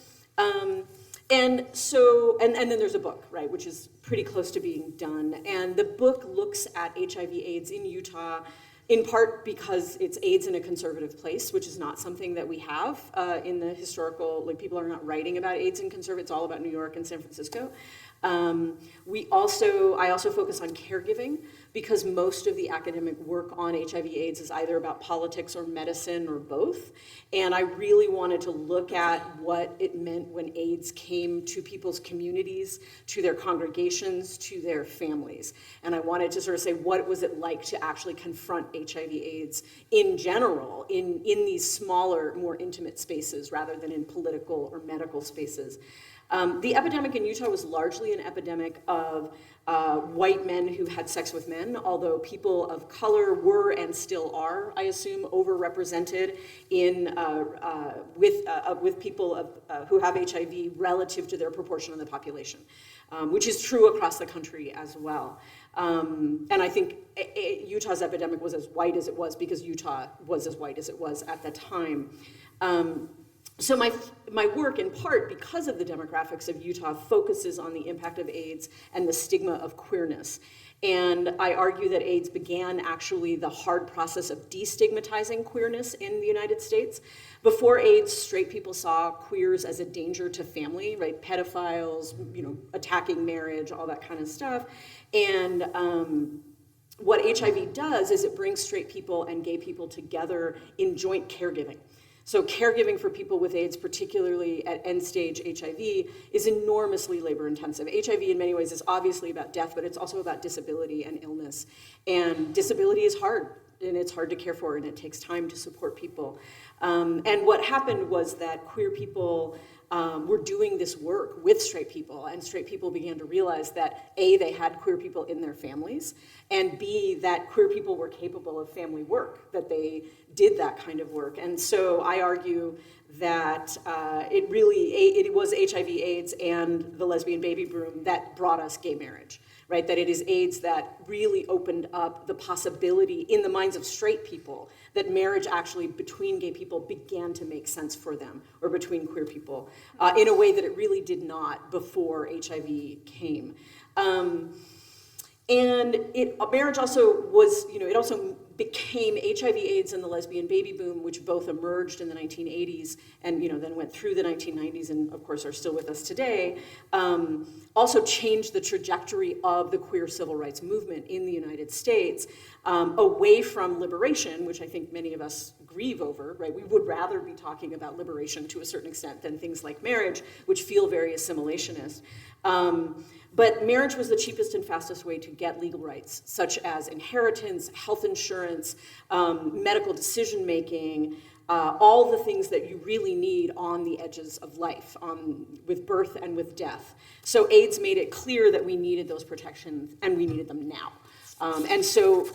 And then there's a book, right, which is pretty close to being done. And the book looks at HIV/AIDS in Utah, in part because it's AIDS in a conservative place, which is not something that we have in the historical, like people are not writing about AIDS in conservative, it's all about New York and San Francisco. I also focus on caregiving because most of the academic work on HIV/AIDS is either about politics or medicine or both. And I really wanted to look at what it meant when AIDS came to people's communities, to their congregations, to their families. And I wanted to sort of say, what was it like to actually confront HIV/AIDS in general, in these smaller, more intimate spaces rather than in political or medical spaces. The epidemic in Utah was largely an epidemic of white men who had sex with men, although people of color were and still are, I assume, overrepresented in with people who have HIV relative to their proportion of the population, which is true across the country as well. And I think Utah's epidemic was as white as it was because Utah was as white as it was at the time. So my work, in part because of the demographics of Utah, focuses on the impact of AIDS and the stigma of queerness. And I argue that AIDS began actually the hard process of destigmatizing queerness in the United States. Before AIDS, straight people saw queers as a danger to family, right? Pedophiles, attacking marriage, all that kind of stuff. And what HIV does is it brings straight people and gay people together in joint caregiving. So caregiving for people with AIDS, particularly at end-stage HIV, is enormously labor-intensive. HIV in many ways is obviously about death, but it's also about disability and illness. And disability is hard, and it's hard to care for, and it takes time to support people. And what happened was that queer people were doing this work with straight people, and straight people began to realize that A, they had queer people in their families, and B, that queer people were capable of family work, that they did that kind of work. And so I argue that it was HIV/AIDS and the lesbian baby boom that brought us gay marriage, right? That it is AIDS that really opened up the possibility in the minds of straight people that marriage actually between gay people began to make sense for them, or between queer people, in a way that it really did not before HIV came. And marriage also was, it also became HIV/AIDS and the lesbian baby boom, which both emerged in the 1980s and then went through the 1990s and of course are still with us today, also changed the trajectory of the queer civil rights movement in the United States, away from liberation, which I think many of us grieve over, right? We would rather be talking about liberation to a certain extent than things like marriage, which feel very assimilationist. But marriage was the cheapest and fastest way to get legal rights, such as inheritance, health insurance, medical decision-making, all the things that you really need on the edges of life, with birth and with death. So AIDS made it clear that we needed those protections, and we needed them now. And so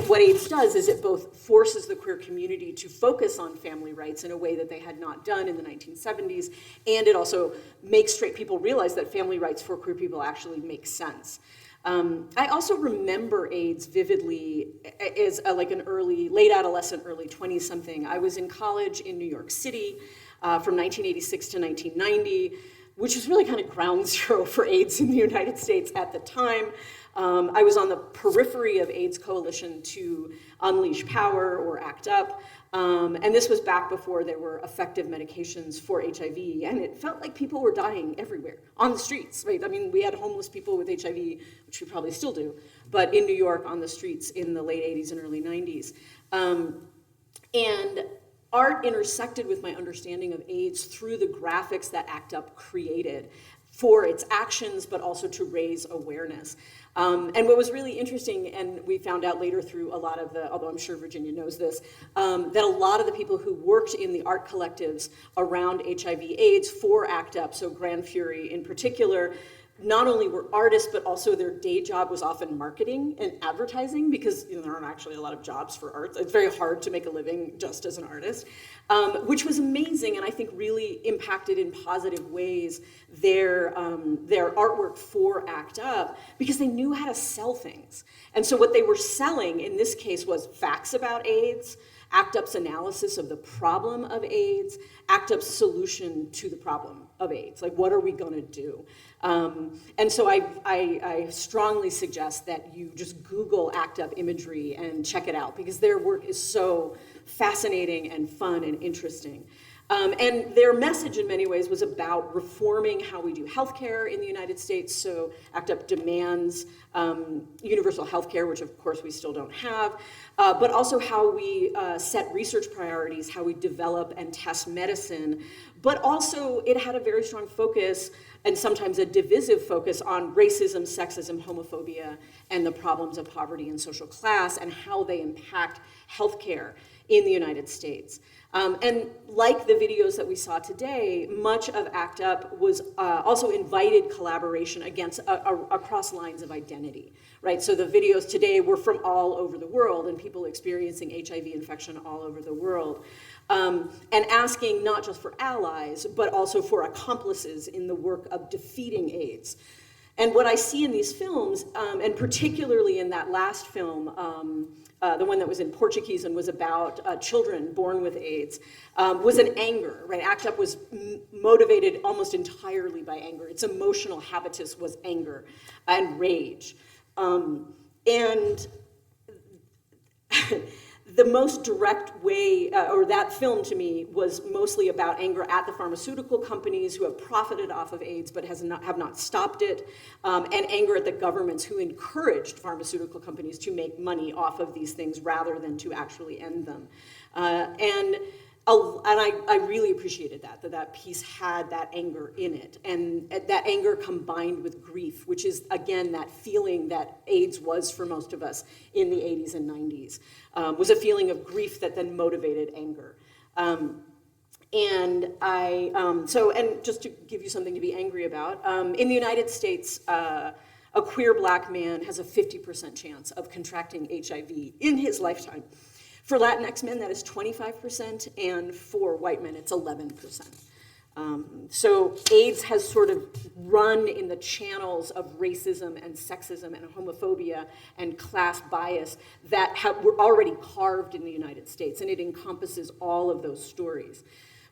what AIDS does is it both forces the queer community to focus on family rights in a way that they had not done in the 1970s, and it also makes straight people realize that family rights for queer people actually make sense. I also remember AIDS vividly as like an late adolescent, early 20-something. I was in college in New York City from 1986 to 1990, which was really kind of ground zero for AIDS in the United States at the time. I was on the periphery of AIDS Coalition to Unleash Power or ACT UP, and this was back before there were effective medications for HIV, and it felt like people were dying everywhere, on the streets, right? I mean, we had homeless people with HIV, which we probably still do, but in New York on the streets in the late 80s and early 90s. And art intersected with my understanding of AIDS through the graphics that ACT UP created for its actions, but also to raise awareness. And what was really interesting, and we found out later through a lot of although I'm sure Virginia knows this, that a lot of the people who worked in the art collectives around HIV/AIDS for ACT UP, so Grand Fury in particular, not only were artists, but also their day job was often marketing and advertising, because there aren't actually a lot of jobs for arts. It's very hard to make a living just as an artist, which was amazing, and I think really impacted in positive ways their artwork for ACT UP, because they knew how to sell things. And so what they were selling in this case was facts about AIDS, ACT UP's analysis of the problem of AIDS, ACT UP's solution to the problem of AIDS. Like, what are we gonna do? And so I strongly suggest that you just Google ACT UP imagery and check it out, because their work is so fascinating and fun and interesting. And their message in many ways was about reforming how we do healthcare in the United States. So ACT UP demands universal healthcare, which of course we still don't have, but also how we set research priorities, how we develop and test medicine. But also it had a very strong focus, and sometimes a divisive focus, on racism, sexism, homophobia, and the problems of poverty and social class, and how they impact healthcare in the United States. And like the videos that we saw today, much of ACT UP was also invited collaboration across lines of identity, right? So the videos today were from all over the world, and people experiencing HIV infection all over the world. And asking not just for allies, but also for accomplices in the work of defeating AIDS. And what I see in these films, and particularly in that last film, the one that was in Portuguese and was about children born with AIDS, was an anger, right? ACT UP was motivated almost entirely by anger. Its emotional habitus was anger and rage. And the most direct way, or that film to me, was mostly about anger at the pharmaceutical companies who have profited off of AIDS but have not stopped it, and anger at the governments who encouraged pharmaceutical companies to make money off of these things rather than to actually end them. And I really appreciated that piece had that anger in it, and that anger combined with grief, which is, again, that feeling that AIDS was for most of us in the 80s and 90s, was a feeling of grief that then motivated anger. And just to give you something to be angry about, in the United States, a queer black man has a 50% chance of contracting HIV in his lifetime. For Latinx men, that is 25%, and for white men, it's 11%. So AIDS has sort of run in the channels of racism and sexism and homophobia and class bias that were already carved in the United States, and it encompasses all of those stories.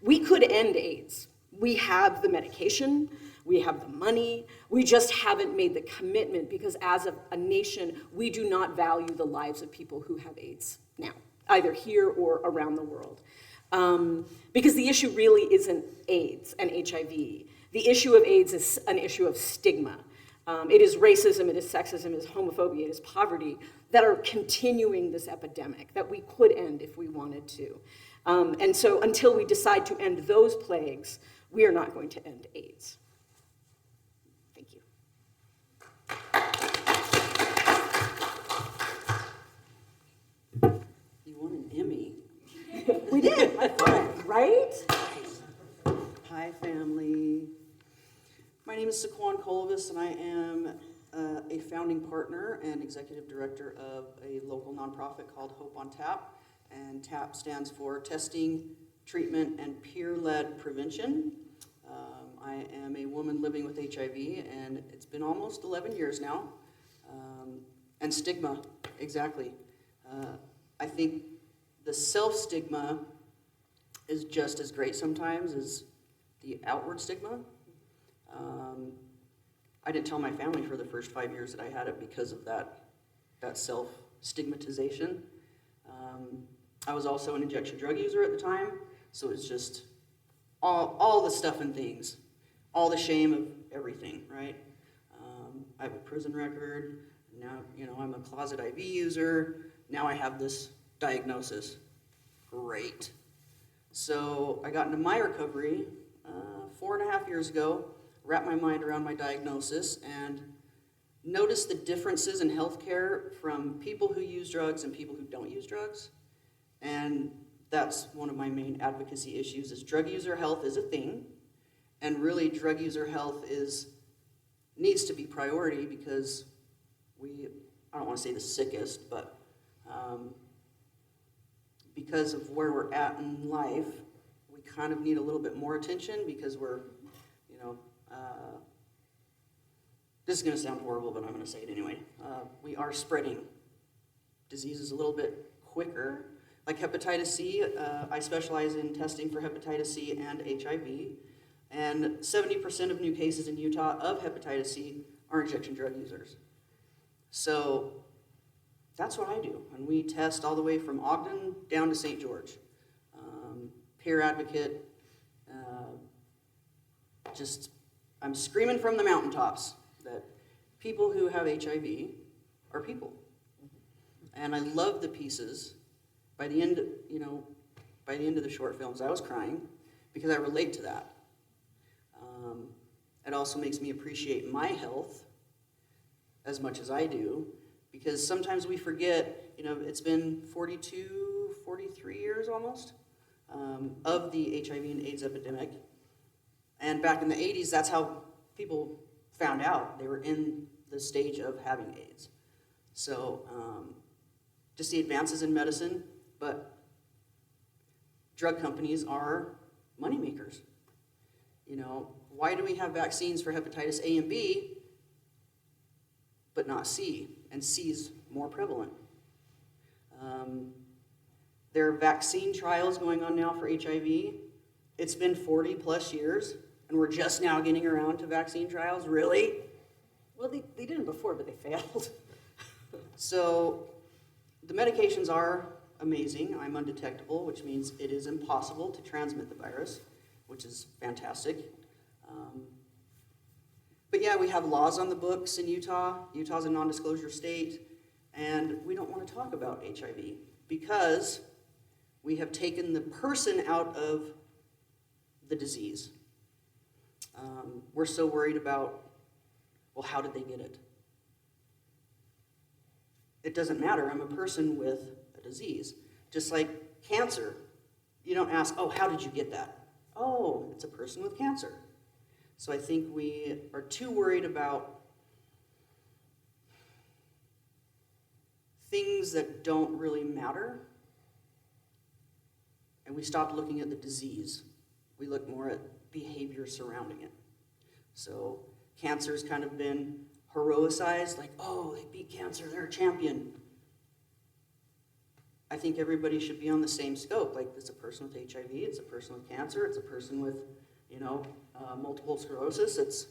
We could end AIDS. We have the medication, we have the money, we just haven't made the commitment, because as a nation, we do not value the lives of people who have AIDS now, either here or around the world. Because the issue really isn't AIDS and HIV. The issue of AIDS is an issue of stigma. It is racism, it is sexism, it is homophobia, it is poverty that are continuing this epidemic that we could end if we wanted to. And so until we decide to end those plagues, we are not going to end AIDS. Thank you. You won an Emmy. We did, I thought, right? Hi, family. My name is Saquon Colvis, and I am a founding partner and executive director of a local nonprofit called Hope on Tap. And TAP stands for Testing, Treatment, and Peer-Led Prevention. I am a woman living with HIV, and it's been almost 11 years now. And stigma, exactly. I think the self-stigma is just as great sometimes as the outward stigma. I didn't tell my family for the first 5 years that I had it because of that self-stigmatization. I was also an injection drug user at the time, so it's just all the stuff and things, all the shame of everything, right? I have a prison record. Now, I'm a closet IV user. Now I have this diagnosis. Great. So I got into my recovery 4.5 years ago, wrapped my mind around my diagnosis, and noticed the differences in healthcare from people who use drugs and people who don't use drugs. And that's one of my main advocacy issues is drug user health is a thing, and really drug user health needs to be priority because I don't want to say the sickest, but because of where we're at in life, we kind of need a little bit more attention because we're, this is going to sound horrible, but I'm going to say it anyway. We are spreading diseases a little bit quicker. Like hepatitis C, I specialize in testing for hepatitis C and HIV, and 70% of new cases in Utah of hepatitis C are injection drug users. So that's what I do, and we test all the way from Ogden down to St. George. Peer advocate, I'm screaming from the mountaintops that people who have HIV are people. And I love the pieces. By the end of the short films, I was crying because I relate to that. It also makes me appreciate my health as much as I do, because sometimes we forget, it's been 42, 43 years almost of the HIV and AIDS epidemic. And back in the 80s, that's how people found out they were in the stage of having AIDS. So just the advances in medicine, but drug companies are moneymakers. Why do we have vaccines for hepatitis A and B, but not C? And C is more prevalent. There are vaccine trials going on now for HIV. It's been 40 plus years, and we're just now getting around to vaccine trials. Really? Well, they did it before, but they failed. So the medications are amazing. I'm undetectable, which means it is impossible to transmit the virus, which is fantastic. But yeah, we have laws on the books in Utah. Utah's a non-disclosure state, and we don't want to talk about HIV because we have taken the person out of the disease. We're so worried about, well, how did they get it? It doesn't matter. I'm a person with a disease. Just like cancer. You don't ask, oh, how did you get that? Oh, it's a person with cancer. So I think we are too worried about things that don't really matter. And we stop looking at the disease. We look more at behavior surrounding it. So cancer's kind of been heroicized, like, oh, they beat cancer, they're a champion. I think everybody should be on the same scope. Like, it's a person with HIV, it's a person with cancer, it's a person with, multiple sclerosis. It's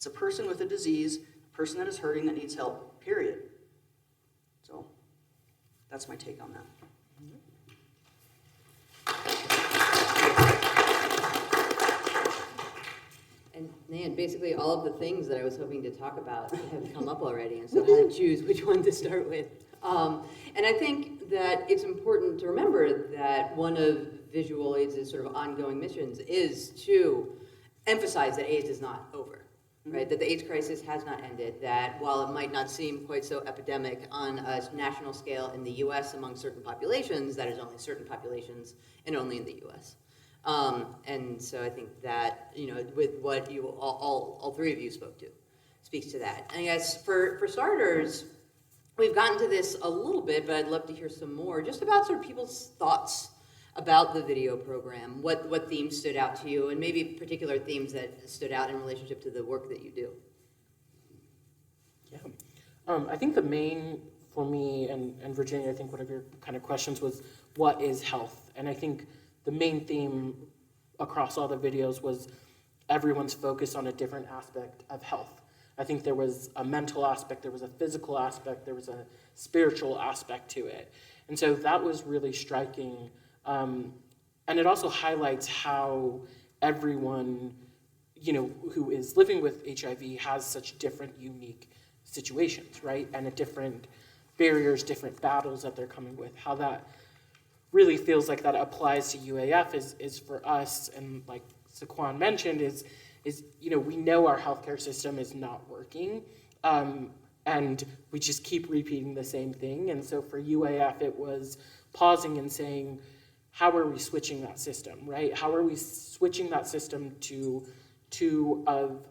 a person with a disease, a person that is hurting, that needs help, period. So that's my take on that. And man, basically all of the things that I was hoping to talk about have come up already, and so I had to choose which one to start with. And I think that it's important to remember that one of Visual AIDS' sort of ongoing missions is to emphasize that AIDS is not over, right? That the AIDS crisis has not ended, that while it might not seem quite so epidemic on a national scale in the US among certain populations, that is only certain populations and only in the US. And so I think that, you know, with what you all three of you spoke to, speaks to that. And I guess for starters, we've gotten to this a little bit, but I'd love to hear some more just about sort of people's thoughts about the video program, what themes stood out to you, and maybe particular themes that stood out in relationship to the work that you do. Yeah. I think the main, for me, and Virginia, I think one of your kind of questions was, what is health? And I think the main theme across all the videos was everyone's focus on a different aspect of health. I think there was a mental aspect, there was a physical aspect, there was a spiritual aspect to it. And so that was really striking. And it also highlights how everyone, you know, who is living with HIV has such different, unique situations, right? And at different barriers, different battles that they're coming with. How that really feels like that applies to UAF is for us, and like Saquon mentioned, is you know, we know our healthcare system is not working, and we just keep repeating the same thing. And so for UAF, it was pausing and saying, how are we switching that system, right? How are we switching that system to two of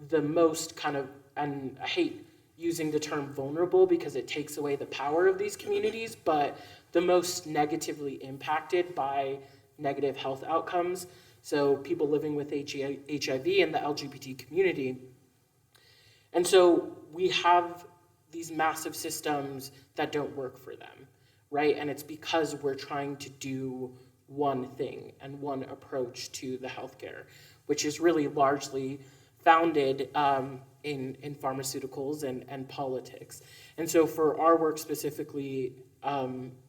the most kind of, and I hate using the term vulnerable because it takes away the power of these communities, but the most negatively impacted by negative health outcomes. So people living with HIV and the LGBT community. And so we have these massive systems that don't work for them, right? And it's because we're trying to do one thing and one approach to the healthcare, which is really largely founded in pharmaceuticals and politics. And so for our work specifically,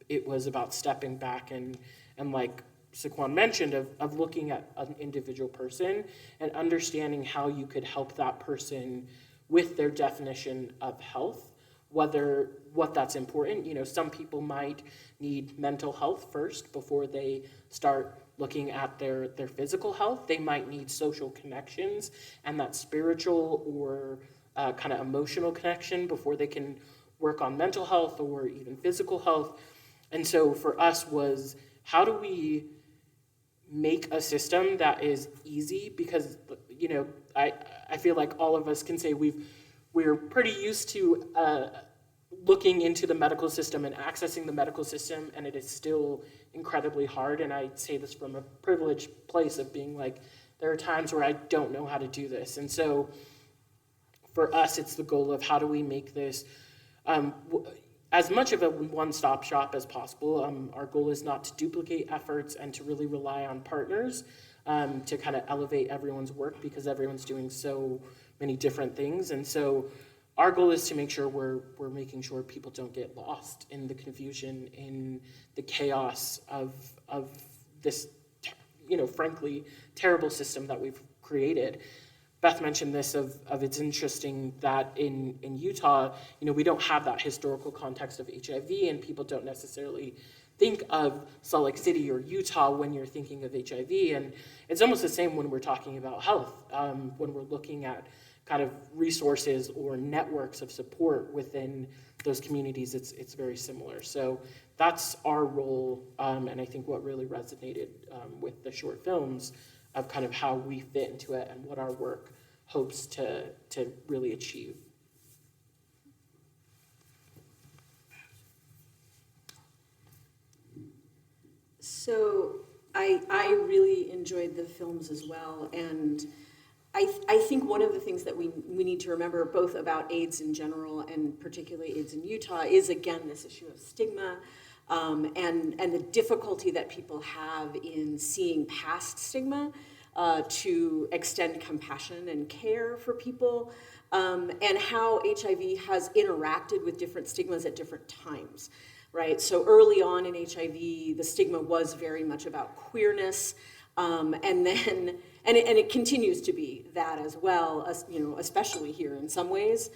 it was about stepping back and like Saquon mentioned, of looking at an individual person and understanding how you could help that person with their definition of health, what that's important. You know, some people might need mental health first before they start looking at their physical health. They might need social connections and that spiritual or kind of emotional connection before they can work on mental health or even physical health. And so for us was, how do we make a system that is easy? Because, you know, I feel like all of us can say we're pretty used to looking into the medical system and accessing the medical system, and it is still incredibly hard. And I say this from a privileged place of being like, there are times where I don't know how to do this. And so for us, it's the goal of how do we make this as much of a one-stop shop as possible. Our goal is not to duplicate efforts and to really rely on partners to kind of elevate everyone's work, because everyone's doing so many different things. And so our goal is to make sure we're making sure people don't get lost in the confusion, in the chaos of this, you know, frankly, terrible system that we've created. Beth mentioned this of it's interesting that in Utah, you know, we don't have that historical context of HIV, and people don't necessarily think of Salt Lake City or Utah when you're thinking of HIV. And it's almost the same when we're talking about health, when we're looking at kind of resources or networks of support within those communities. It's very similar. So that's our role, and I think what really resonated with the short films of kind of how we fit into it and what our work hopes to really achieve. So I really enjoyed the films as well, and I think one of the things that we need to remember, both about AIDS in general and particularly AIDS in Utah, is again this issue of stigma and the difficulty that people have in seeing past stigma to extend compassion and care for people, and how HIV has interacted with different stigmas at different times. Right, so early on in HIV, the stigma was very much about queerness, and then And it continues to be that as well, you know, especially here in some ways,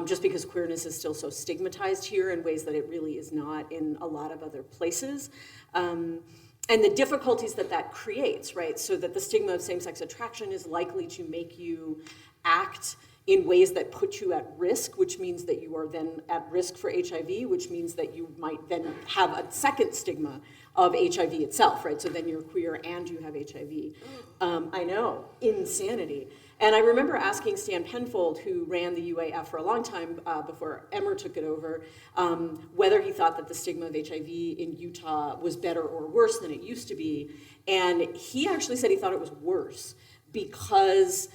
just because queerness is still so stigmatized here in ways that it really is not in a lot of other places. And the difficulties that that creates, right? So that the stigma of same-sex attraction is likely to make you act in ways that put you at risk, which means that you are then at risk for HIV, which means that you might then have a second stigma of HIV itself, right? So then you're queer and you have HIV. I know, insanity. And I remember asking Stan Penfold, who ran the UAF for a long time before Emmer took it over, whether he thought that the stigma of HIV in Utah was better or worse than it used to be. And he actually said he thought it was worse because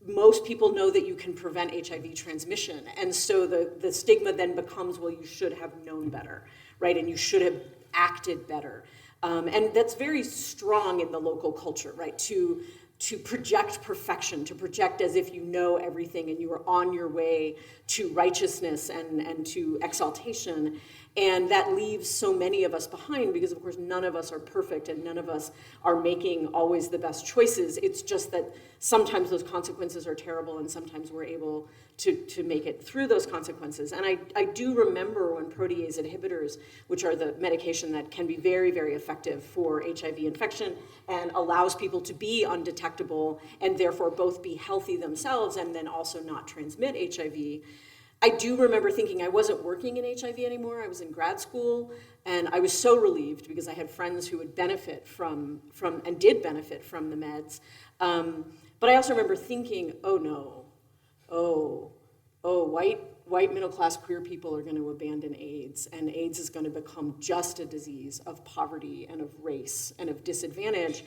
most people know that you can prevent HIV transmission. And so the stigma then becomes, well, you should have known better, right? And you should have acted better. And that's very strong in the local culture, right? To project perfection, to project as if you know everything and you are on your way to righteousness and to exaltation. And that leaves so many of us behind because, of course, none of us are perfect and none of us are making always the best choices. It's just that sometimes those consequences are terrible and sometimes we're able to make it through those consequences. And I do remember when protease inhibitors, which are the medication that can be very, very effective for HIV infection and allows people to be undetectable and therefore both be healthy themselves and then also not transmit HIV. I do remember thinking I wasn't working in HIV anymore. I was in grad school, and I was so relieved because I had friends who would benefit from and did benefit from the meds. But I also remember thinking, oh no, white middle-class queer people are going to abandon AIDS, and AIDS is going to become just a disease of poverty and of race and of disadvantage.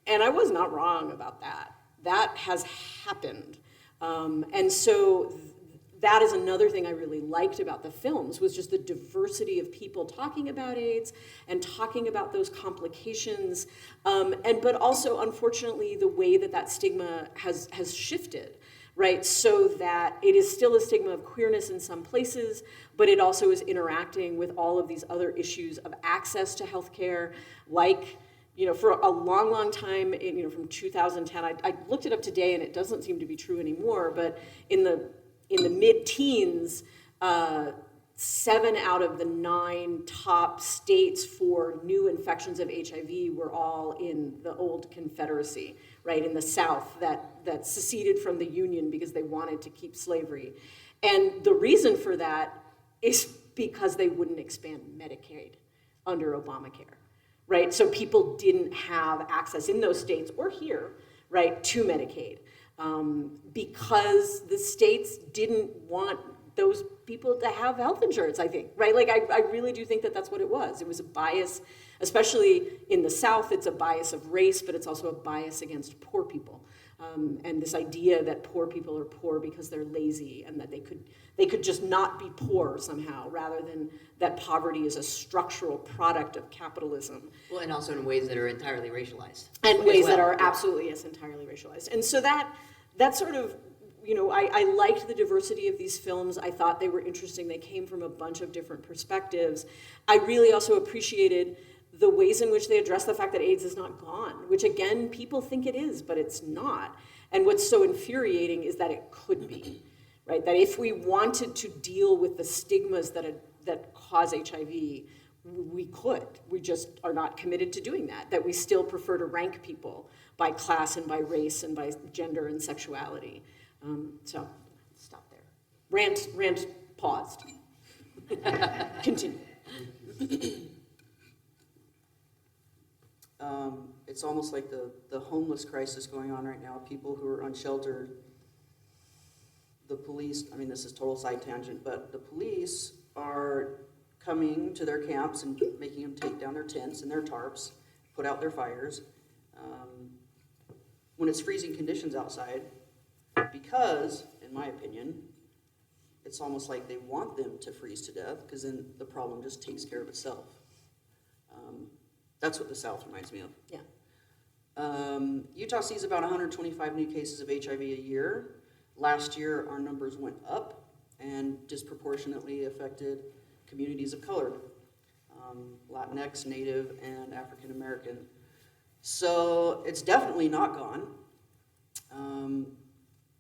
And I was not wrong about that. That has happened. And so that is another thing I really liked about the films, was just the diversity of people talking about AIDS and talking about those complications, but also, unfortunately, the way that stigma has shifted, right? So that it is still a stigma of queerness in some places, but it also is interacting with all of these other issues of access to healthcare, like, you know, for a long, long time, from 2010, I looked it up today and it doesn't seem to be true anymore, but in the mid-teens, 7 out of the 9 top states for new infections of HIV were all in the old Confederacy, right, in the South, that seceded from the Union because they wanted to keep slavery. And the reason for that is because they wouldn't expand Medicaid under Obamacare, right? So people didn't have access in those states or here, right, to Medicaid. Because the states didn't want those people to have health insurance, I think, right? Like, I really do think that that's what it was. It was a bias, especially in the South, it's a bias of race, but it's also a bias against poor people. And this idea that poor people are poor because they're lazy and that they could just not be poor somehow, rather than that poverty is a structural product of capitalism. Well, and also in ways that are entirely racialized. And ways that are absolutely, yes, entirely racialized. And so that sort of, I liked the diversity of these films. I thought they were interesting. They came from a bunch of different perspectives. I really also appreciated the ways in which they address the fact that AIDS is not gone, which again, people think it is, but it's not. And what's so infuriating is that it could be, right? That if we wanted to deal with the stigmas that cause HIV, we could. We just are not committed to doing that we still prefer to rank people by class and by race and by gender and sexuality. So, stop there. Rant paused. Continue. It's almost like the homeless crisis going on right now, people who are unsheltered. The police, I mean, this is total side tangent, but the police are coming to their camps and making them take down their tents and their tarps, put out their fires, when it's freezing conditions outside, because, in my opinion, it's almost like they want them to freeze to death, because then the problem just takes care of itself. That's what the South reminds me of. Yeah. Utah sees about 125 new cases of HIV a year. Last year, our numbers went up and disproportionately affected communities of color, Latinx, Native, and African American. So it's definitely not gone.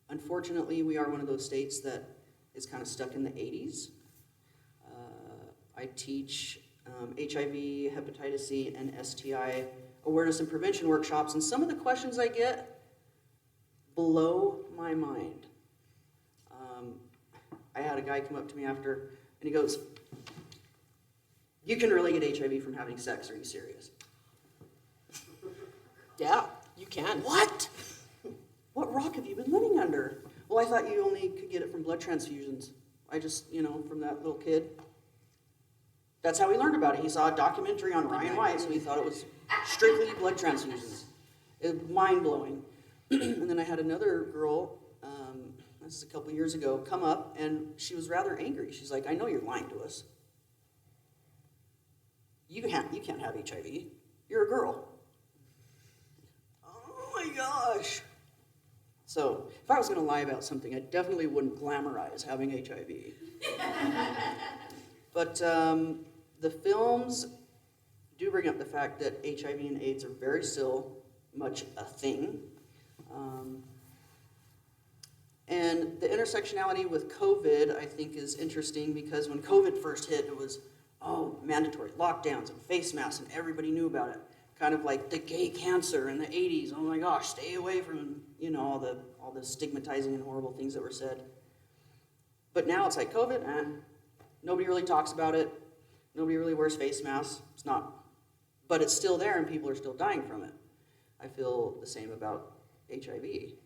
Unfortunately, we are one of those states that is kind of stuck in the 80s. I teach HIV, hepatitis C, and STI awareness and prevention workshops, and some of the questions I get blow my mind. I had a guy come up to me after, and he goes, "You can really get HIV from having sex, are you serious?" Yeah, you can. What? What rock have you been living under? Well, I thought you only could get it from blood transfusions. I just, from that little kid. That's how he learned about it. He saw a documentary on Ryan White, so he thought it was strictly blood transfusions. Mind-blowing. And then I had another girl, this is a couple years ago, come up, and she was rather angry. She's like, "I know you're lying to us. You can't have HIV. You're a girl." Oh my gosh. So if I was going to lie about something, I definitely wouldn't glamorize having HIV. But the films do bring up the fact that HIV and AIDS are very still much a thing. And the intersectionality with COVID, I think, is interesting because when COVID first hit, it was, mandatory lockdowns and face masks, and everybody knew about it. Kind of like the gay cancer in the 80s. Oh my gosh, stay away from, all the stigmatizing and horrible things that were said. But now it's like COVID, nobody really talks about it. Nobody really wears face masks. It's not, but it's still there and people are still dying from it. I feel the same about HIV.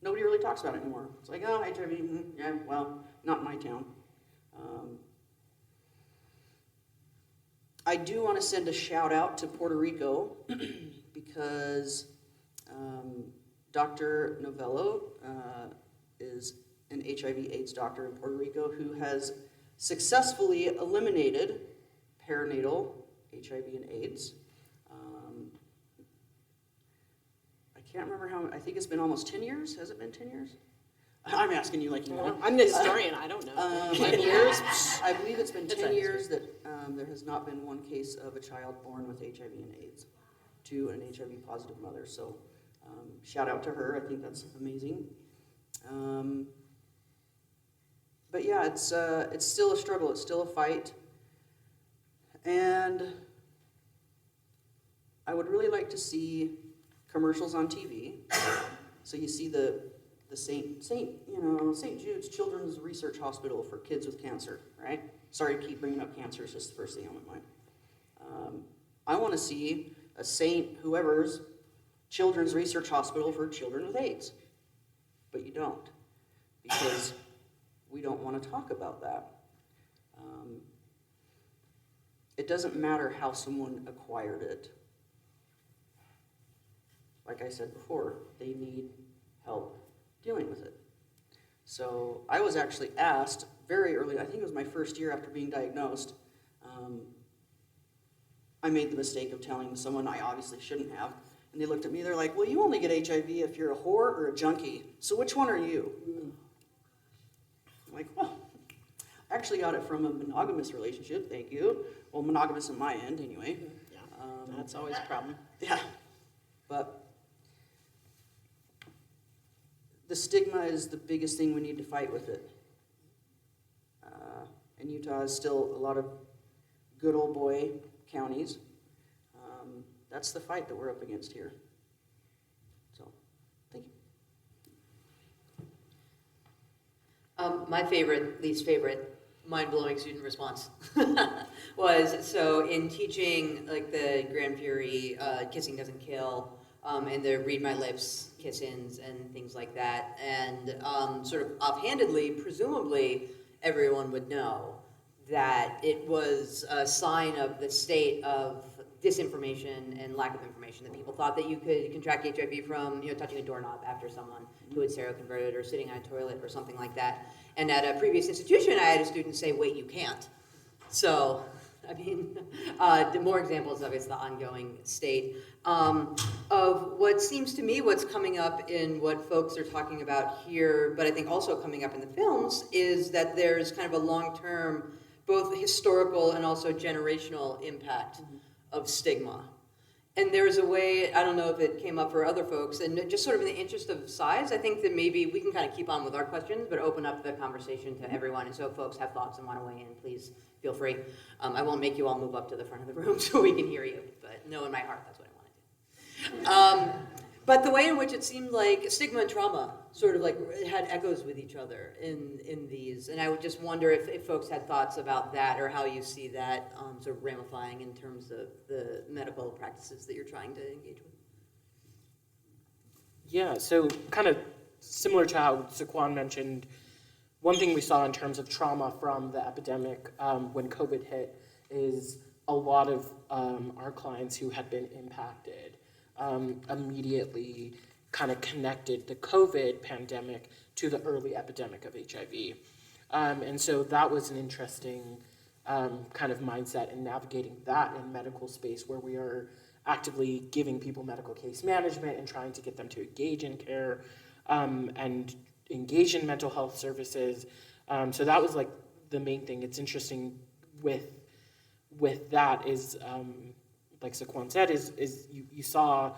Nobody really talks about it anymore. It's like, oh, HIV, yeah, well, not in my town. I do want to send a shout out to Puerto Rico because Dr. Novello is an HIV/AIDS doctor in Puerto Rico who has successfully eliminated perinatal HIV and AIDS. I can't remember how, I think it's been almost 10 years. Has it been 10 years? I'm asking you like you know. I'm the historian, I don't know. 10 years? I believe it's been 10 years that there has not been one case of a child born with HIV and AIDS to an HIV positive mother. So shout out to her. I think that's amazing. But yeah, it's still a struggle. It's still a fight. And I would really like to see commercials on TV. So you see the St. Jude's Children's Research Hospital for kids with cancer, right? Sorry to keep bringing up cancer, it's just the first thing on my mind. I want to see a St. whoever's Children's Research Hospital for children with AIDS. But you don't, because we don't want to talk about that. It doesn't matter how someone acquired it. Like I said before, they need help dealing with it. So I was actually asked very early, I think it was my first year after being diagnosed, I made the mistake of telling someone I obviously shouldn't have. And they looked at me, they're like, "Well, you only get HIV if you're a whore or a junkie. So which one are you?" I'm like, well, I actually got it from a monogamous relationship, thank you. Well, monogamous on my end anyway. Yeah, that's always a problem. Yeah, but the stigma is the biggest thing we need to fight with it. And Utah is still a lot of good old boy counties. That's the fight that we're up against here. So, thank you. My least favorite, mind-blowing student response was, so in teaching like the Grand Fury, Kissing Doesn't Kill, and the Read My Lips kiss-ins and things like that, and sort of offhandedly, presumably, everyone would know that it was a sign of the state of disinformation and lack of information, that people thought that you could contract HIV from touching a doorknob after someone who had seroconverted or sitting on a toilet or something like that. And at a previous institution, I had a student say, "Wait, you can't." So, I mean, the more examples of it's the ongoing state of what seems to me what's coming up in what folks are talking about here, but I think also coming up in the films, is that there's kind of a long-term, both historical and also generational impact of stigma. And there's a way, I don't know if it came up for other folks, and just sort of in the interest of size, I think that maybe we can kind of keep on with our questions, but open up the conversation to everyone. And so if folks have thoughts and want to weigh in, please feel free. I won't make you all move up to the front of the room so we can hear you, but know in my heart that's what I want to do. But the way in which it seemed like stigma and trauma sort of like had echoes with each other in these. And I would just wonder if folks had thoughts about that or how you see that sort of ramifying in terms of the medical practices that you're trying to engage with. Yeah, so kind of similar to how Saquon mentioned, one thing we saw in terms of trauma from the epidemic when COVID hit is a lot of our clients who had been impacted immediately kind of connected the COVID pandemic to the early epidemic of HIV. And so that was an interesting kind of mindset in navigating that in medical space where we are actively giving people medical case management and trying to get them to engage in care and engage in mental health services. So that was like the main thing. It's interesting with that is, like Saquon said, is you saw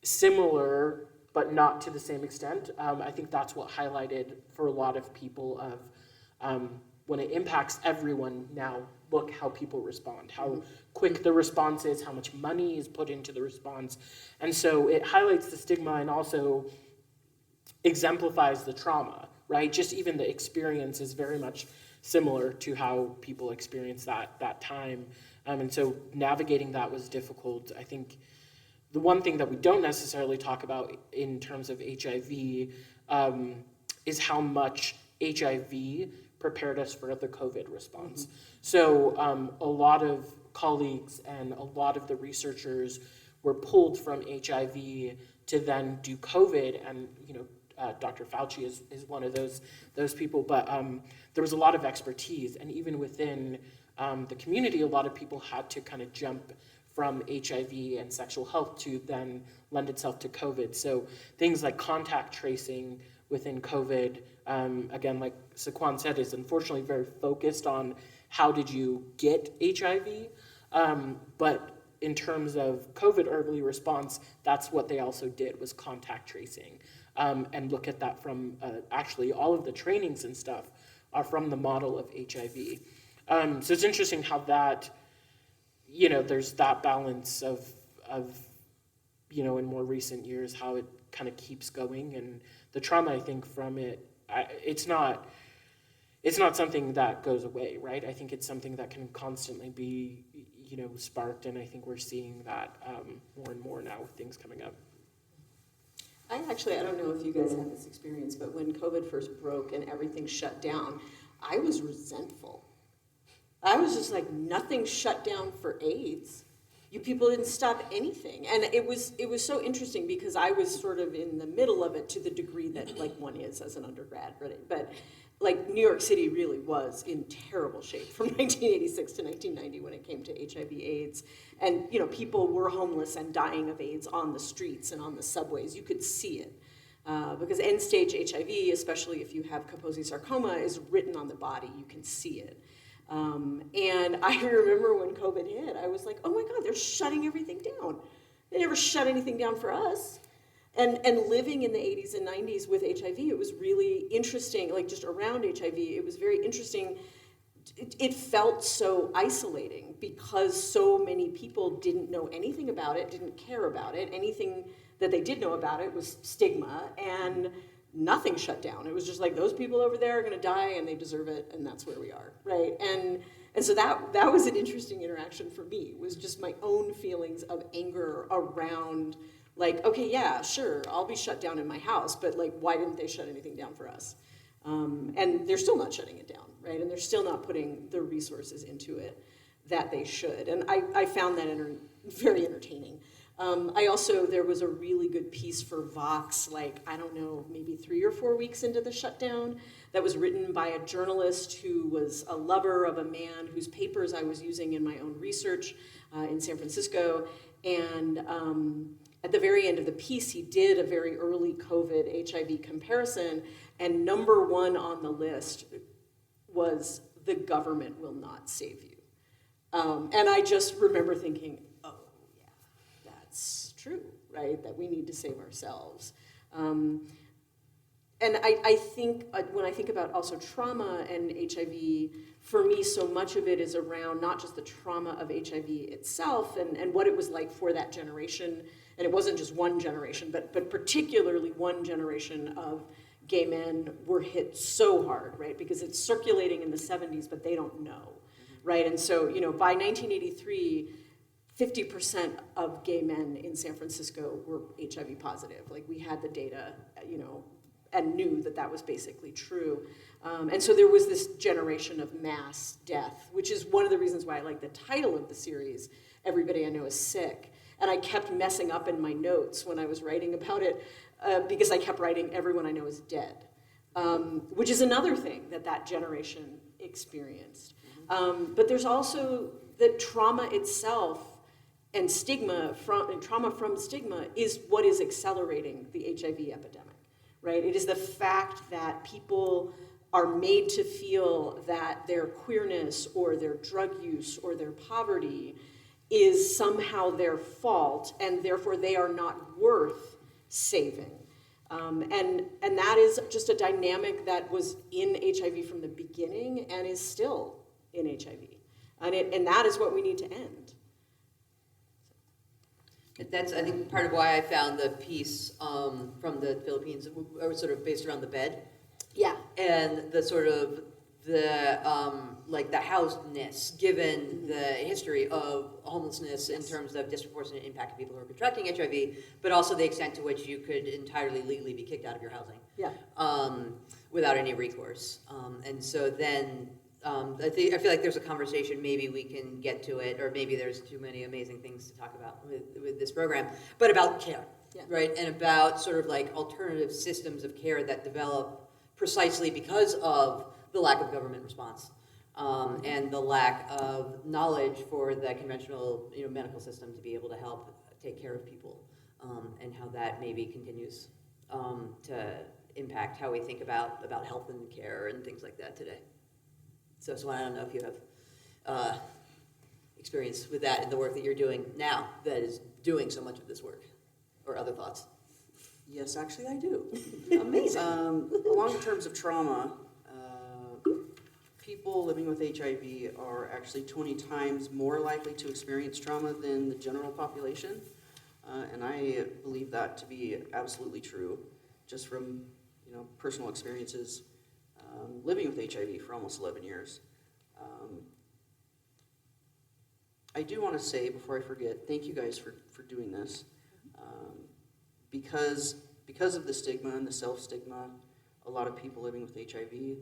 similar, but not to the same extent. I think that's what highlighted for a lot of people of when it impacts everyone now, look how people respond, how quick the response is, how much money is put into the response. And so it highlights the stigma and also exemplifies the trauma, right? Just even the experience is very much similar to how people experience that time. And so navigating that was difficult. I think the one thing that we don't necessarily talk about in terms of HIV is how much HIV prepared us for the COVID response. Mm-hmm. So a lot of colleagues and a lot of the researchers were pulled from HIV to then do COVID, and Dr. Fauci is one of those people. But there was a lot of expertise, and even within the community, a lot of people had to kind of jump from HIV and sexual health to then lend itself to COVID. So things like contact tracing within COVID, again, like Saquon said, is unfortunately very focused on how did you get HIV, but in terms of COVID early response, that's what they also did, was contact tracing, and look at that from actually all of the trainings and stuff are from the model of HIV. So it's interesting how that, there's that balance of in more recent years, how it kind of keeps going, and the trauma, I think, from it, it's not something that goes away, right? I think it's something that can constantly be, sparked, and I think we're seeing that more and more now with things coming up. I don't know if you guys had this experience, but when COVID first broke and everything shut down, I was resentful. I was just like, nothing shut down for AIDS. You people didn't stop anything. And it was so interesting because I was sort of in the middle of it to the degree that like one is as an undergrad, right? But like New York City really was in terrible shape from 1986 to 1990 when it came to HIV AIDS. And people were homeless and dying of AIDS on the streets and on the subways. You could see it. Because end-stage HIV, especially if you have Kaposi sarcoma, is written on the body. You can see it. And I remember when COVID hit, I was like, oh my God, they're shutting everything down. They never shut anything down for us. And living in the 80s and 90s with HIV, it was really interesting, like just around HIV, it was very interesting. It felt so isolating because so many people didn't know anything about it, didn't care about it. Anything that they did know about it was stigma, and nothing shut down. It was just like, those people over there are going to die and they deserve it, and that's where we are, right? And so that was an interesting interaction for me. It was just my own feelings of anger around, like, okay, yeah, sure, I'll be shut down in my house, but like, why didn't they shut anything down for us? And they're still not shutting it down, right? And they're still not putting the resources into it that they should. And I found that very entertaining. There was a really good piece for Vox, like, I don't know, maybe 3 or 4 weeks into the shutdown, that was written by a journalist who was a lover of a man whose papers I was using in my own research in San Francisco. And at the very end of the piece, he did a very early COVID HIV comparison, and number one on the list was, the government will not save you. And I just remember thinking, that's true, right? That we need to save ourselves. And I think, when I think about also trauma and HIV, for me, so much of it is around not just the trauma of HIV itself and what it was like for that generation. And it wasn't just one generation, but particularly one generation of gay men were hit so hard, right? Because it's circulating in the 70s, but they don't know, right? And so, by 1983, 50% of gay men in San Francisco were HIV positive. Like, we had the data, and knew that that was basically true. And so there was this generation of mass death, which is one of the reasons why I like the title of the series, Everybody I Know Is Sick. And I kept messing up in my notes when I was writing about it, because I kept writing, Everyone I Know Is Dead, which is another thing that generation experienced. But there's also the trauma itself and trauma from stigma is what is accelerating the HIV epidemic. Right? It is the fact that people are made to feel that their queerness or their drug use or their poverty is somehow their fault, and therefore they are not worth saving. And that is just a dynamic that was in HIV from the beginning and is still in HIV. And that is what we need to end. That's, I think, part of why I found the piece from the Philippines was sort of based around the bed. Yeah. And the sort of like the housedness, given the history of homelessness in terms of disproportionate impact of people who are contracting HIV, but also the extent to which you could entirely legally be kicked out of your housing. Yeah. Without any recourse. And so then I feel like there's a conversation, maybe we can get to it, or maybe there's too many amazing things to talk about with this program, but about care, right? And about sort of like alternative systems of care that develop precisely because of the lack of government response and the lack of knowledge for the conventional medical system to be able to help take care of people, and how that maybe continues to impact how we think about health and care and things like that today. So I don't know if you have experience with that in the work that you're doing now that is doing so much of this work, or other thoughts. Yes, actually I do. Amazing. Along the terms of trauma, people living with HIV are actually 20 times more likely to experience trauma than the general population. And I believe that to be absolutely true, just from personal experiences living with HIV for almost 11 years. I do want to say, before I forget, thank you guys for doing this. Because of the stigma and the self-stigma, a lot of people living with HIV,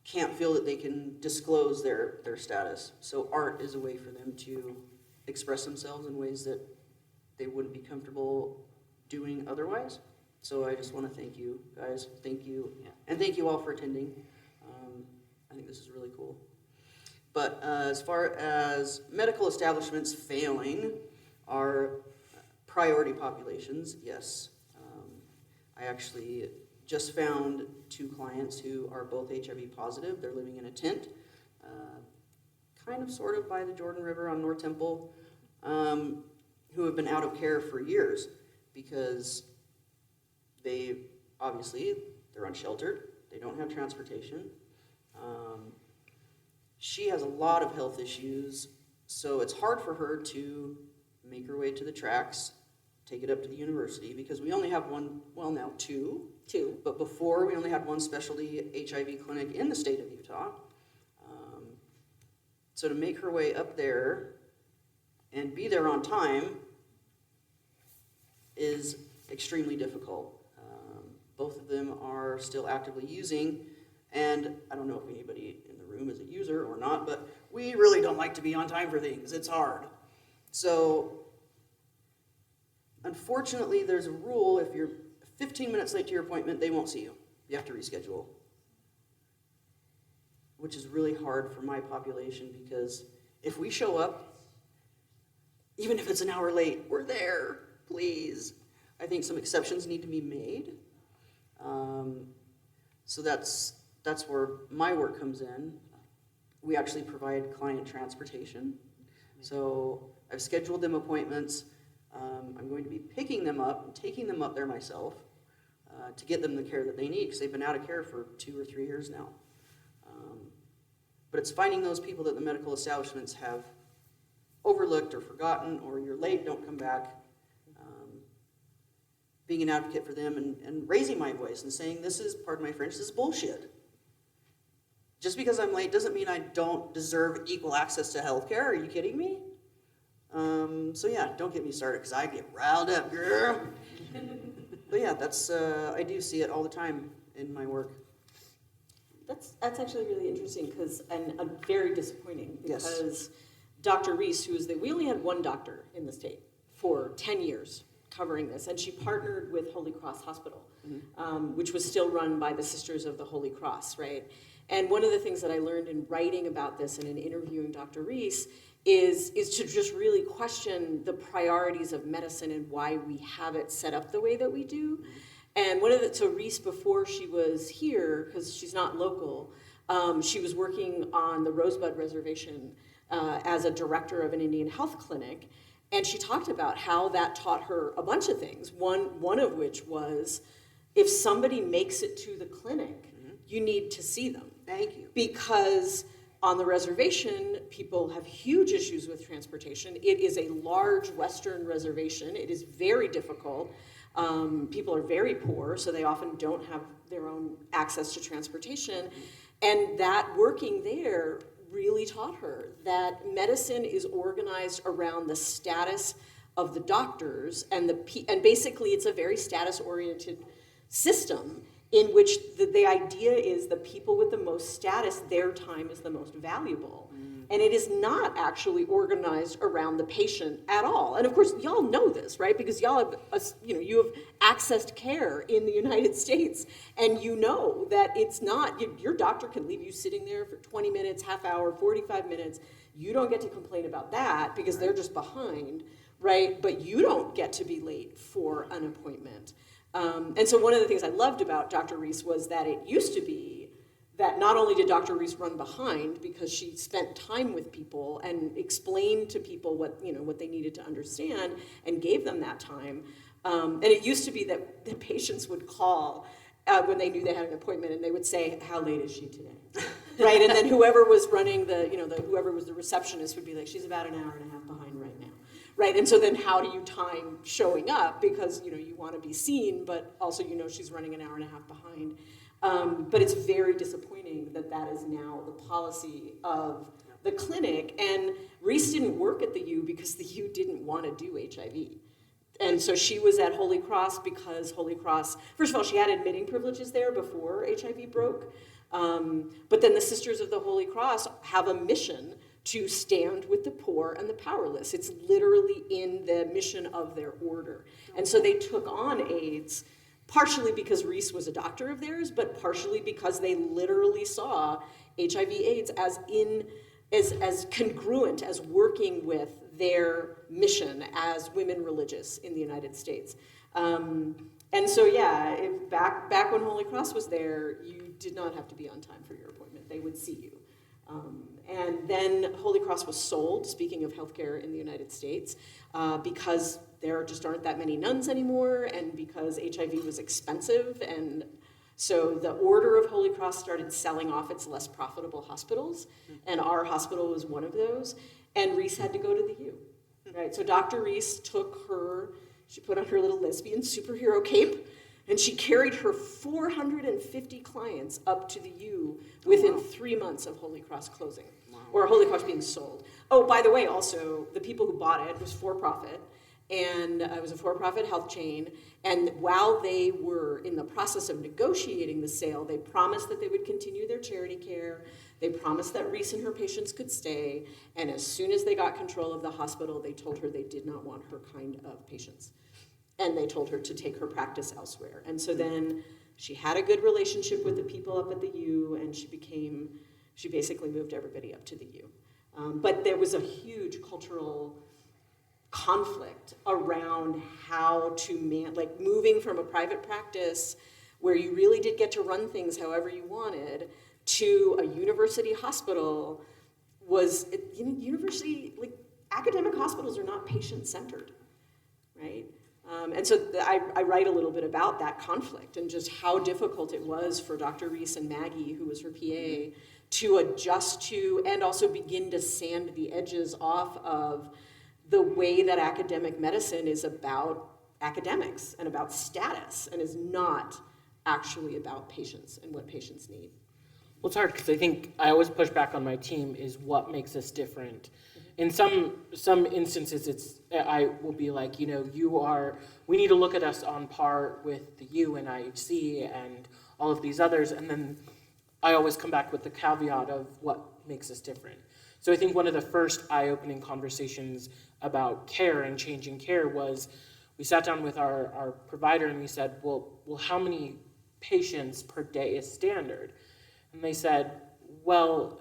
can't feel that they can disclose their status. So art is a way for them to express themselves in ways that they wouldn't be comfortable doing otherwise. So I just want to thank you guys. Thank you. Yeah. And thank you all for attending. I think this is really cool. But as far as medical establishments failing our priority populations, yes. I actually just found 2 clients who are both HIV positive. They're living in a tent, kind of sort of by the Jordan River on North Temple, who have been out of care for years because they're unsheltered, they don't have transportation. She has a lot of health issues, so it's hard for her to make her way to the tracks, take it up to the university, because we only have one, well now two, but before we only had one specialty HIV clinic in the state of Utah. So to make her way up there and be there on time is extremely difficult. Both of them are still actively using, and I don't know if anybody in the room is a user or not, but we really don't like to be on time for things. It's hard. So unfortunately, there's a rule: if you're 15 minutes late to your appointment, they won't see you. You have to reschedule, which is really hard for my population, because if we show up, even if it's an hour late, we're there, please. I think some exceptions need to be made. So that's where my work comes in. We actually provide client transportation. So I've scheduled them appointments. I'm going to be picking them up and taking them up there myself to get them the care that they need, because they've been out of care for 2 or 3 years now. But it's finding those people that the medical establishments have overlooked or forgotten, or you're late, don't come back. Being an advocate for them and raising my voice and saying, this is, pardon my French, this is bullshit. Just because I'm late doesn't mean I don't deserve equal access to health care. Are you kidding me? So yeah, don't get me started, because I get riled up, girl. But yeah, that's, I do see it all the time in my work. That's actually really interesting, and very disappointing, Yes. because Dr. Reese, we only had one doctor in the state for 10 years covering this, and she partnered with Holy Cross Hospital, which was still run by the Sisters of the Holy Cross, right? And one of the things that I learned in writing about this and in interviewing Dr. Reese is to just really question the priorities of medicine and why we have it set up the way that we do. And so Reese, before she was here, because she's not local, she was working on the Rosebud Reservation as a director of an Indian health clinic. And she talked about how that taught her a bunch of things. One of which was, if somebody makes it to the clinic, you need to see them. Thank you. Because on the reservation, people have huge issues with transportation. It is a large Western reservation. It is very difficult. People are very poor, so they often don't have their own access to transportation. And that working there really taught her that medicine is organized around the status of the doctors, and basically it's a very status-oriented system in which the idea is the people with the most status, their time is the most valuable. And it is not actually organized around the patient at all. And of course, y'all know this, right? Because y'all have, you have accessed care in the United States, and you know that it's not, your doctor can leave you sitting there for 20 minutes, half hour, 45 minutes. You don't get to complain about that because they're just behind, right? But you don't get to be late for an appointment. And so one of the things I loved about Dr. Reese was that it used to be that not only did Dr. Reese run behind because she spent time with people and explained to people what they needed to understand and gave them that time. And it used to be that the patients would call when they knew they had an appointment, and they would say, "How late is she today?" Right? And then whoever was running whoever was the receptionist would be like, "She's about an hour and a half behind right now." Right? And so then how do you time showing up? Because you want to be seen, but also she's running an hour and a half behind. But it's very disappointing that is now the policy of the clinic. And Reese didn't work at the U because the U didn't want to do HIV. And so she was at Holy Cross because Holy Cross, first of all, she had admitting privileges there before HIV broke. But then the Sisters of the Holy Cross have a mission to stand with the poor and the powerless. It's literally in the mission of their order. And so they took on AIDS partially because Reese was a doctor of theirs, but partially because they literally saw HIV/AIDS as congruent, as working with their mission as women religious in the United States. And so, yeah, back when Holy Cross was there, you did not have to be on time for your appointment. They would see you. And then Holy Cross was sold, speaking of healthcare in the United States, because there just aren't that many nuns anymore, and because HIV was expensive. And so the Order of Holy Cross started selling off its less profitable hospitals, and our hospital was one of those. And Reese had to go to the U, right? So Dr. Reese she put on her little lesbian superhero cape, and she carried her 450 clients up to the U within 3 months of Holy Cross closing, or Holy Cross being sold. Oh, by the way, also, the people who bought it was for-profit, and it was a for-profit health chain, and while they were in the process of negotiating the sale, they promised that they would continue their charity care. They promised that Reese and her patients could stay, and as soon as they got control of the hospital, they told her they did not want her kind of patients. And they told her to take her practice elsewhere. And so then she had a good relationship with the people up at the U, and she basically moved everybody up to the U. But there was a huge cultural conflict around how to moving from a private practice where you really did get to run things however you wanted to a university hospital university, academic hospitals are not patient-centered, right? And so I write a little bit about that conflict and just how difficult it was for Dr. Reese and Maggie, who was her PA, to adjust to and also begin to sand the edges off of the way that academic medicine is about academics and about status and is not actually about patients and what patients need. Well, it's hard because I think I always push back on my team is what makes us different. In some instances, I will be like, you know, we need to look at us on par with the U and IHC and all of these others, and then I always come back with the caveat of what makes us different. So I think one of the first eye-opening conversations about care and changing care was we sat down with our provider and we said, well, how many patients per day is standard? And they said, well,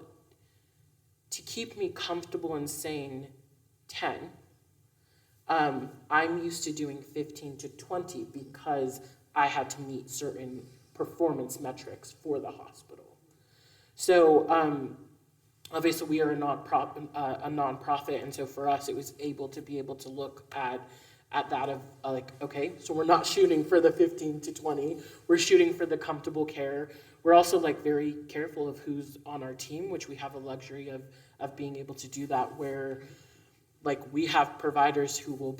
to keep me comfortable and sane, 10. I'm used to doing 15 to 20 because I had to meet certain performance metrics for the hospital. So obviously we are a nonprofit, and so for us it was able to look at that of like, okay, so we're not shooting for the 15 to 20, we're shooting for the comfortable care. We're also like very careful of who's on our team, which we have a luxury of being able to do that, where like we have providers who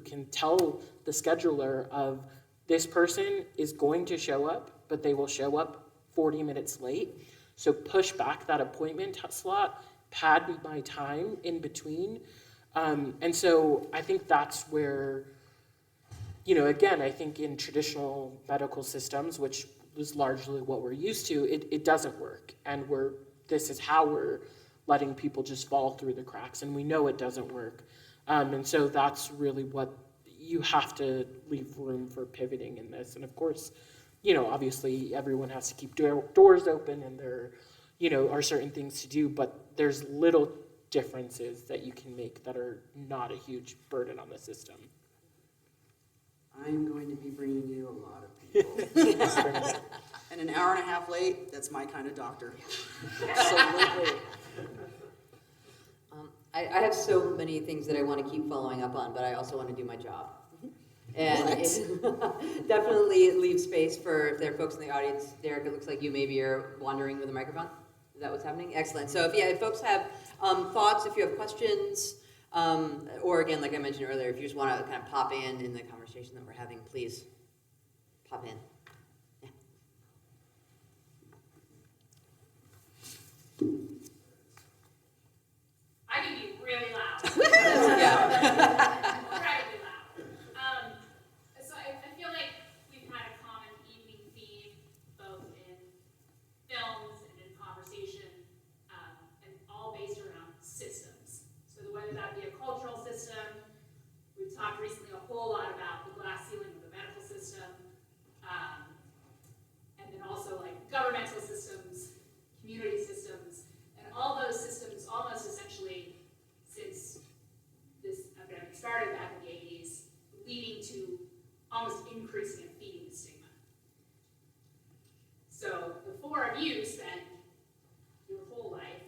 can tell the scheduler of this person is going to show up, but they will show up 40 minutes late. So push back that appointment slot, pad my time in between. And so I think that's where, you know, again, I think in traditional medical systems, which was largely what we're used to, it doesn't work. And this is how we're letting people just fall through the cracks, and we know it doesn't work. And so that's really what you have to leave room for pivoting in this. And of course, you know, obviously everyone has to keep doors open, and there, you know, are certain things to do, but there's little differences that you can make that are not a huge burden on the system. I'm going to be bringing you a lot of people. And an hour and a half late, that's my kind of doctor. Absolutely. I have so many things that I want to keep following up on, but I also want to do my job. And it definitely leaves space for, if there are folks in the audience, Derek, it looks like you maybe are wandering with a microphone. Is that what's happening? Excellent. So if folks have thoughts, if you have questions, or again, like I mentioned earlier, if you just want to kind of pop in the conversation that we're having, please pop in. Yeah. I can be really loud. Yeah. Incredibly loud. So I feel like we've had a common evening theme, both in films and in conversation, and all based around systems. So whether that be a cultural system, we've talked recently a whole lot about the glass ceiling of the medical system, and then also like governmental systems, community systems, and all those systems almost essentially, since this epidemic started back in the 80s, leading to almost increasing and feeding the stigma. So the four of you spend your whole life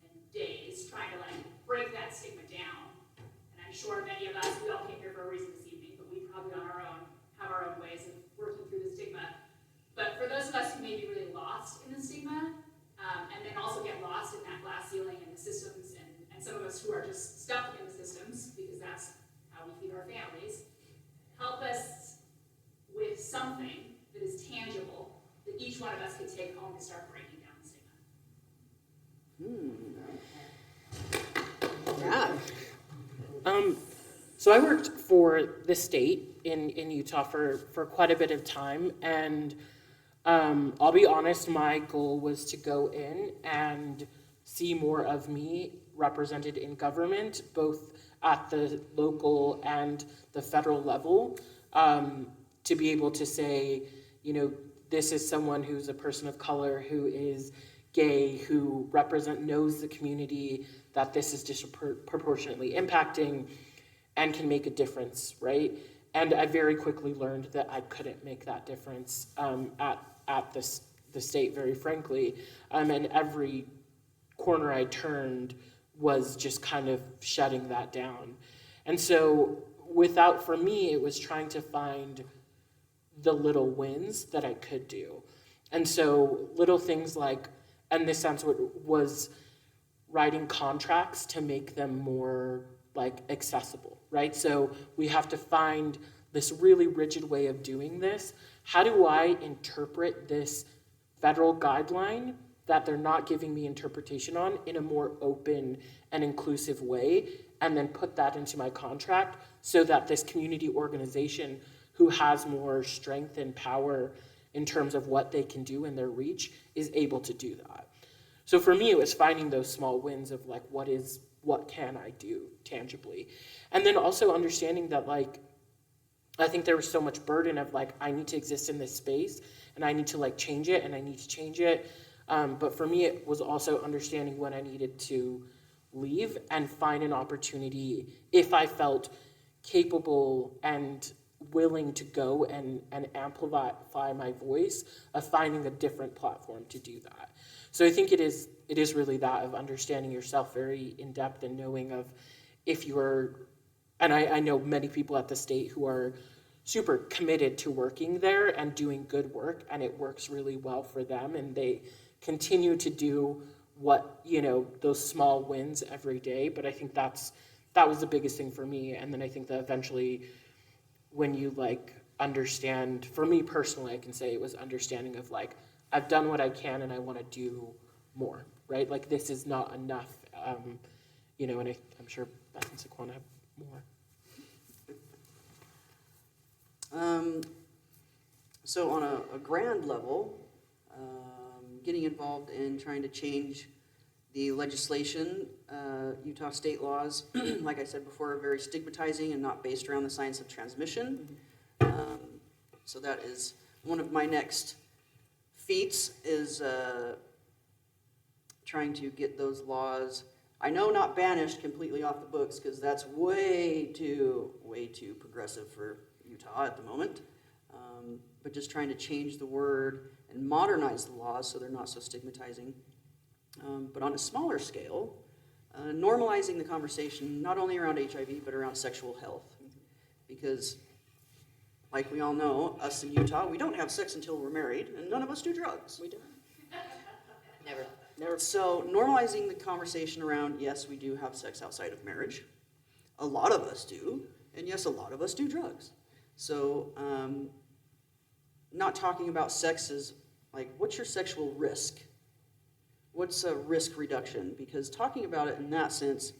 and days trying to like break that stigma down. And I'm sure many of us, we all came here for a reason this evening, but we probably have our own ways of working through the stigma. But for those of us who may be really lost in the stigma, and then also get lost in that glass ceiling and the systems, and some of us who are just stuck in the systems because that's how we feed our families, help us with something that is tangible that each one of us could take home to start breaking down the stigma. Yeah. So I worked for the state in Utah for quite a bit of time, and I'll be honest, my goal was to go in and see more of me represented in government, both at the local and the federal level, to be able to say, you know, this is someone who's a person of color, who is gay, who knows the community that this is disproportionately impacting and can make a difference, right? And I very quickly learned that I couldn't make that difference at the state, very frankly. And every corner I turned was just kind of shutting that down. And so for me, it was trying to find the little wins that I could do. And so little things like, and this sounds what was writing contracts to make them more like accessible, right? So we have to find this really rigid way of doing this. How do I interpret this federal guideline that they're not giving me interpretation on in a more open and inclusive way, and then put that into my contract so that this community organization who has more strength and power in terms of what they can do in their reach is able to do that. So for me, it was finding those small wins of like, what can I do tangibly? And then also understanding that like, I think there was so much burden of like, I need to exist in this space and I need to like change it and I need to change it. But for me, it was also understanding when I needed to leave and find an opportunity if I felt capable and willing to go and amplify my voice, of finding a different platform to do that. So I think it is really that of understanding yourself very in depth and knowing of if you're, and I know many people at the state who are super committed to working there and doing good work, and it works really well for them, and they continue to do what, you know, those small wins every day. But I think that was the biggest thing for me. And then I think that eventually when you like understand, for me personally, I can say it was understanding of like, I've done what I can and I want to do more, right? Like this is not enough, you know, and I'm sure Beth and Saquon have more. So on a grand level, getting involved in trying to change the legislation, Utah state laws, like I said before, are very stigmatizing and not based around the science of transmission. So that is one of my next feats, is trying to get those laws, I know not banished completely off the books, because that's way too progressive for Utah at the moment, but just trying to change the word and modernize the laws so they're not so stigmatizing. But on a smaller scale, normalizing the conversation not only around HIV, but around sexual health. Because, like we all know, us in Utah, we don't have sex until we're married, and none of us do drugs. We don't. Never. So normalizing the conversation around, yes, we do have sex outside of marriage. A lot of us do, and yes, a lot of us do drugs. So not talking about sex as, like, what's your sexual risk? What's a risk reduction? Because talking about it in that sense,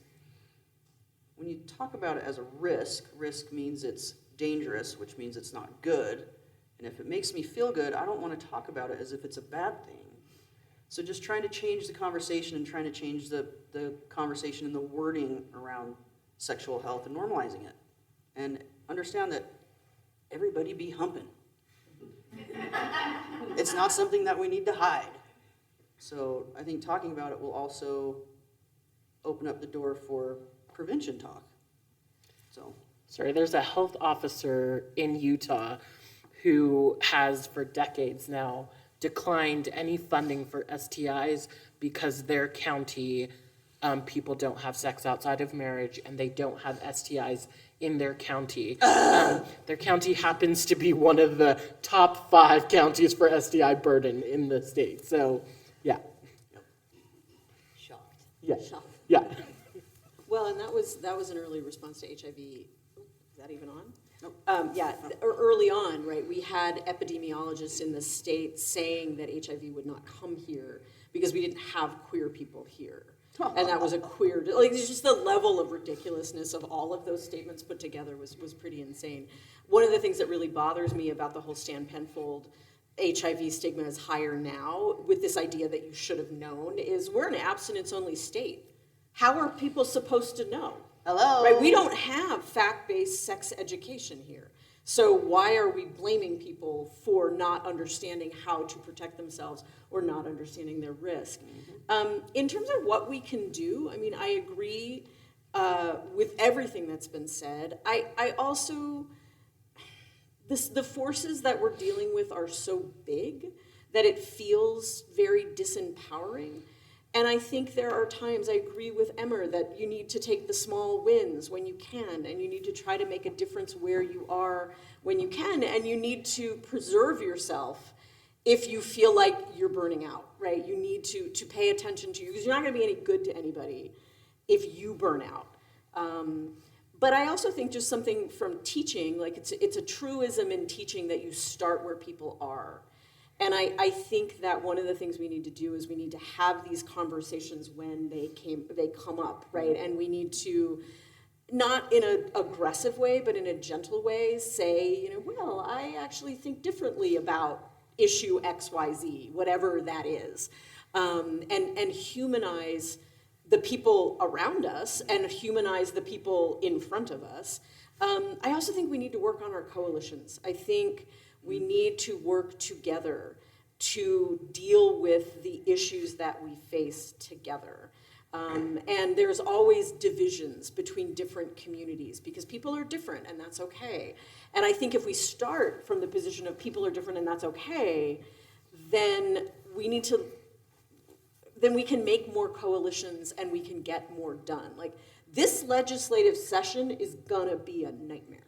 when you talk about it as a risk means it's dangerous, which means it's not good. And if it makes me feel good, I don't want to talk about it as if it's a bad thing. So just trying to change the conversation and trying to change the conversation and the wording around sexual health and normalizing it. And understand that everybody be humping. It's not something that we need to hide. So I think talking about it will also open up the door for prevention talk. So. Sorry, there's a health officer in Utah who has for decades now declined any funding for STIs because their county, people don't have sex outside of marriage and they don't have STIs in their county. Their county happens to be one of the top 5 counties for STI burden in the state. So, yeah. Shocked. Yeah. Shocked. Yeah. Well, and that was an early response to HIV. Is that even on? Nope. Early on, right, we had epidemiologists in the state saying that HIV would not come here because we didn't have queer people here. And that was a queer, like, it's just the level of ridiculousness of all of those statements put together was pretty insane. One of the things that really bothers me about the whole Stan Penfold HIV stigma is higher now, with this idea that you should have known, is we're an abstinence-only state. How are people supposed to know? Hello? Right, we don't have fact-based sex education here. So why are we blaming people for not understanding how to protect themselves or not understanding their risk? In terms of what we can do, I mean, I agree with everything that's been said. I also, the forces that we're dealing with are so big that it feels very disempowering. And I think there are times, I agree with Emmer, that you need to take the small wins when you can, and you need to try to make a difference where you are when you can, and you need to preserve yourself if you feel like you're burning out, right? You need to pay attention to you, because you're not gonna be any good to anybody if you burn out. But I also think just something from teaching, like it's a truism in teaching that you start where people are. And I think that one of the things we need to do is we need to have these conversations when they come up, right? And we need to, not in an aggressive way, but in a gentle way, say, well, I actually think differently about issue XYZ, whatever that is, and humanize the people around us and humanize the people in front of us. I also think we need to work on our coalitions. I think we need to work together to deal with the issues that we face together. And there's always divisions between different communities because people are different, and that's okay. And I think if we start from the position of people are different and that's okay, then we can make more coalitions and we can get more done. Like, this legislative session is gonna be a nightmare.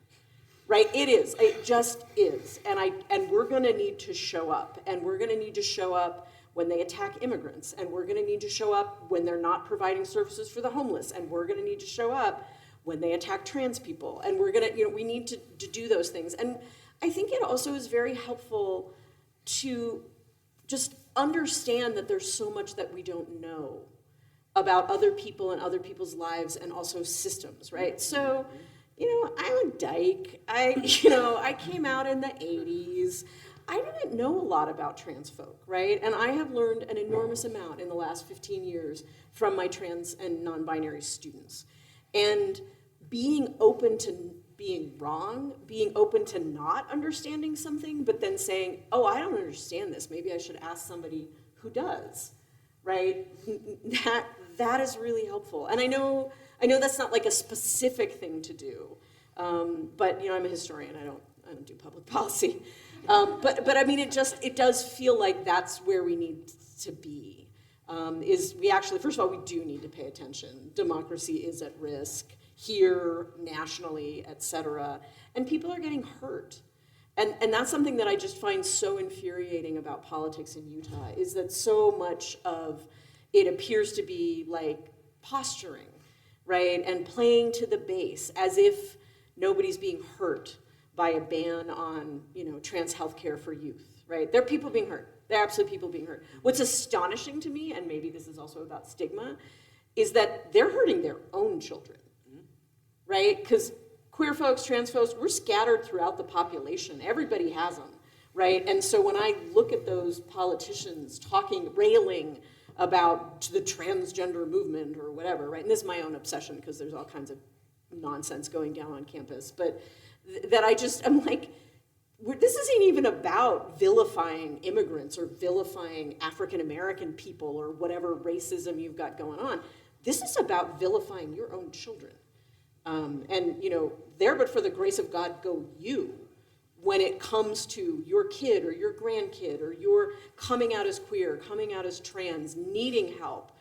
Right, it is, it just is, and we're gonna need to show up, and we're gonna need to show up when they attack immigrants, and we're gonna need to show up when they're not providing services for the homeless, and we're gonna need to show up when they attack trans people, and we're gonna, we need to do those things. And I think it also is very helpful to just understand that there's so much that we don't know about other people and other people's lives and also systems, right? So, I'm a dyke. I came out in the 80s. I didn't know a lot about trans folk, right? And I have learned an enormous amount in the last 15 years from my trans and non-binary students. And being open to being wrong, being open to not understanding something, but then saying, oh, I don't understand this. Maybe I should ask somebody who does, right? That is really helpful. And I know that's not like a specific thing to do, but I'm a historian. I don't do public policy, but I mean it does feel like that's where we need to be. First of all, we do need to pay attention. Democracy is at risk here, nationally, et cetera, and people are getting hurt. And that's something that I just find so infuriating about politics in Utah, is that so much of it appears to be like posturing, right? And playing to the base as if nobody's being hurt by a ban on, trans health care for youth, right? There are people being hurt. There are absolutely people being hurt. What's astonishing to me, and maybe this is also about stigma, is that they're hurting their own children, right? Because queer folks, trans folks, we're scattered throughout the population. Everybody has them, right? And so when I look at those politicians railing about the transgender movement or whatever, right? And this is my own obsession because there's all kinds of nonsense going down on campus, but I'm like, this isn't even about vilifying immigrants or vilifying African-American people or whatever racism you've got going on. This is about vilifying your own children. There but for the grace of God go you, when it comes to your kid or your grandkid or your coming out as queer, coming out as trans, needing help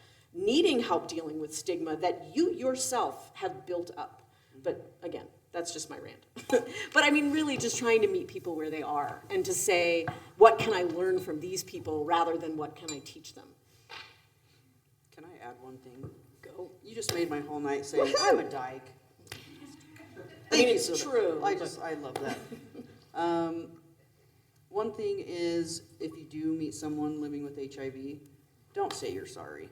dealing with stigma that you yourself have built up. But again, that's just my rant. But I mean, really just trying to meet people where they are and to say, what can I learn from these people rather than what can I teach them? Can I add one thing? Go. You just made my whole night saying, I'm a dyke. Thank you, it's true. I love that. One thing is, if you do meet someone living with HIV, don't say you're sorry.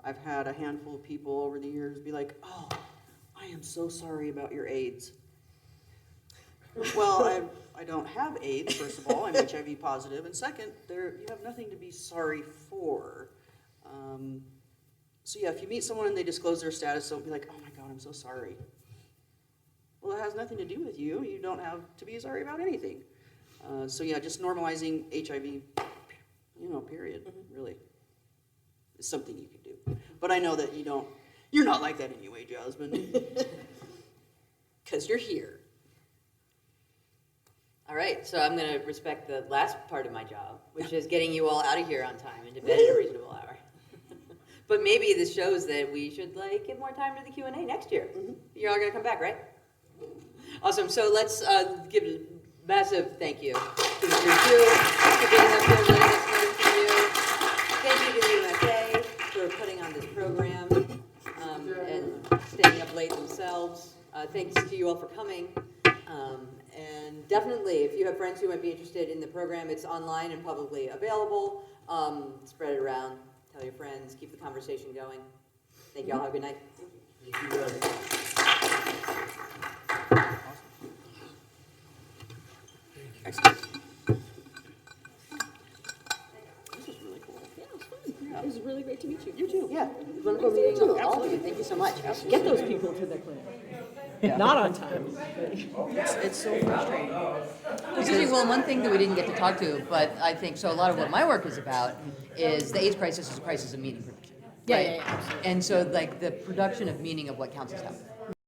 I've had a handful of people over the years be like, oh, I am so sorry about your AIDS. Well, I don't have AIDS, first of all. I'm HIV positive. And second, you have nothing to be sorry for. So yeah, if you meet someone and they disclose their status, don't be like, oh my God, I'm so sorry. Well, it has nothing to do with you. You don't have to be sorry about anything. So yeah, just normalizing HIV, period, really, is something you can do. But I know that you're not like that anyway, Jasmine. Because you're here. All right, so I'm going to respect the last part of my job, which is getting you all out of here on time and to bed at a reasonable hour. But maybe this shows that we should like give more time to the Q&A next year. You're all gonna come back, right? Awesome, so let's give a massive thank you to the three of you for being up here, letting us learn from you. Thank you to the UFA for putting on this program and staying up late themselves. Thanks to you all for coming. And definitely, if you have friends who might be interested in the program, it's online and publicly available. Spread it around, tell your friends, keep the conversation going. Thank you all, have a good night. Thank you guys. Excellent. This was really cool. Yeah, it was fun. It was really great to meet you. You too. Yeah, wonderful meeting all of you. Thank you so much. Get those people to the clinic. Not on time. It's so frustrating. Well, one thing that we didn't get to talk to, but I think, so a lot of what my work is about is the AIDS crisis is a crisis of meaning production. Yeah, right? yeah, yeah, absolutely. And so like the production of meaning of what counts as health.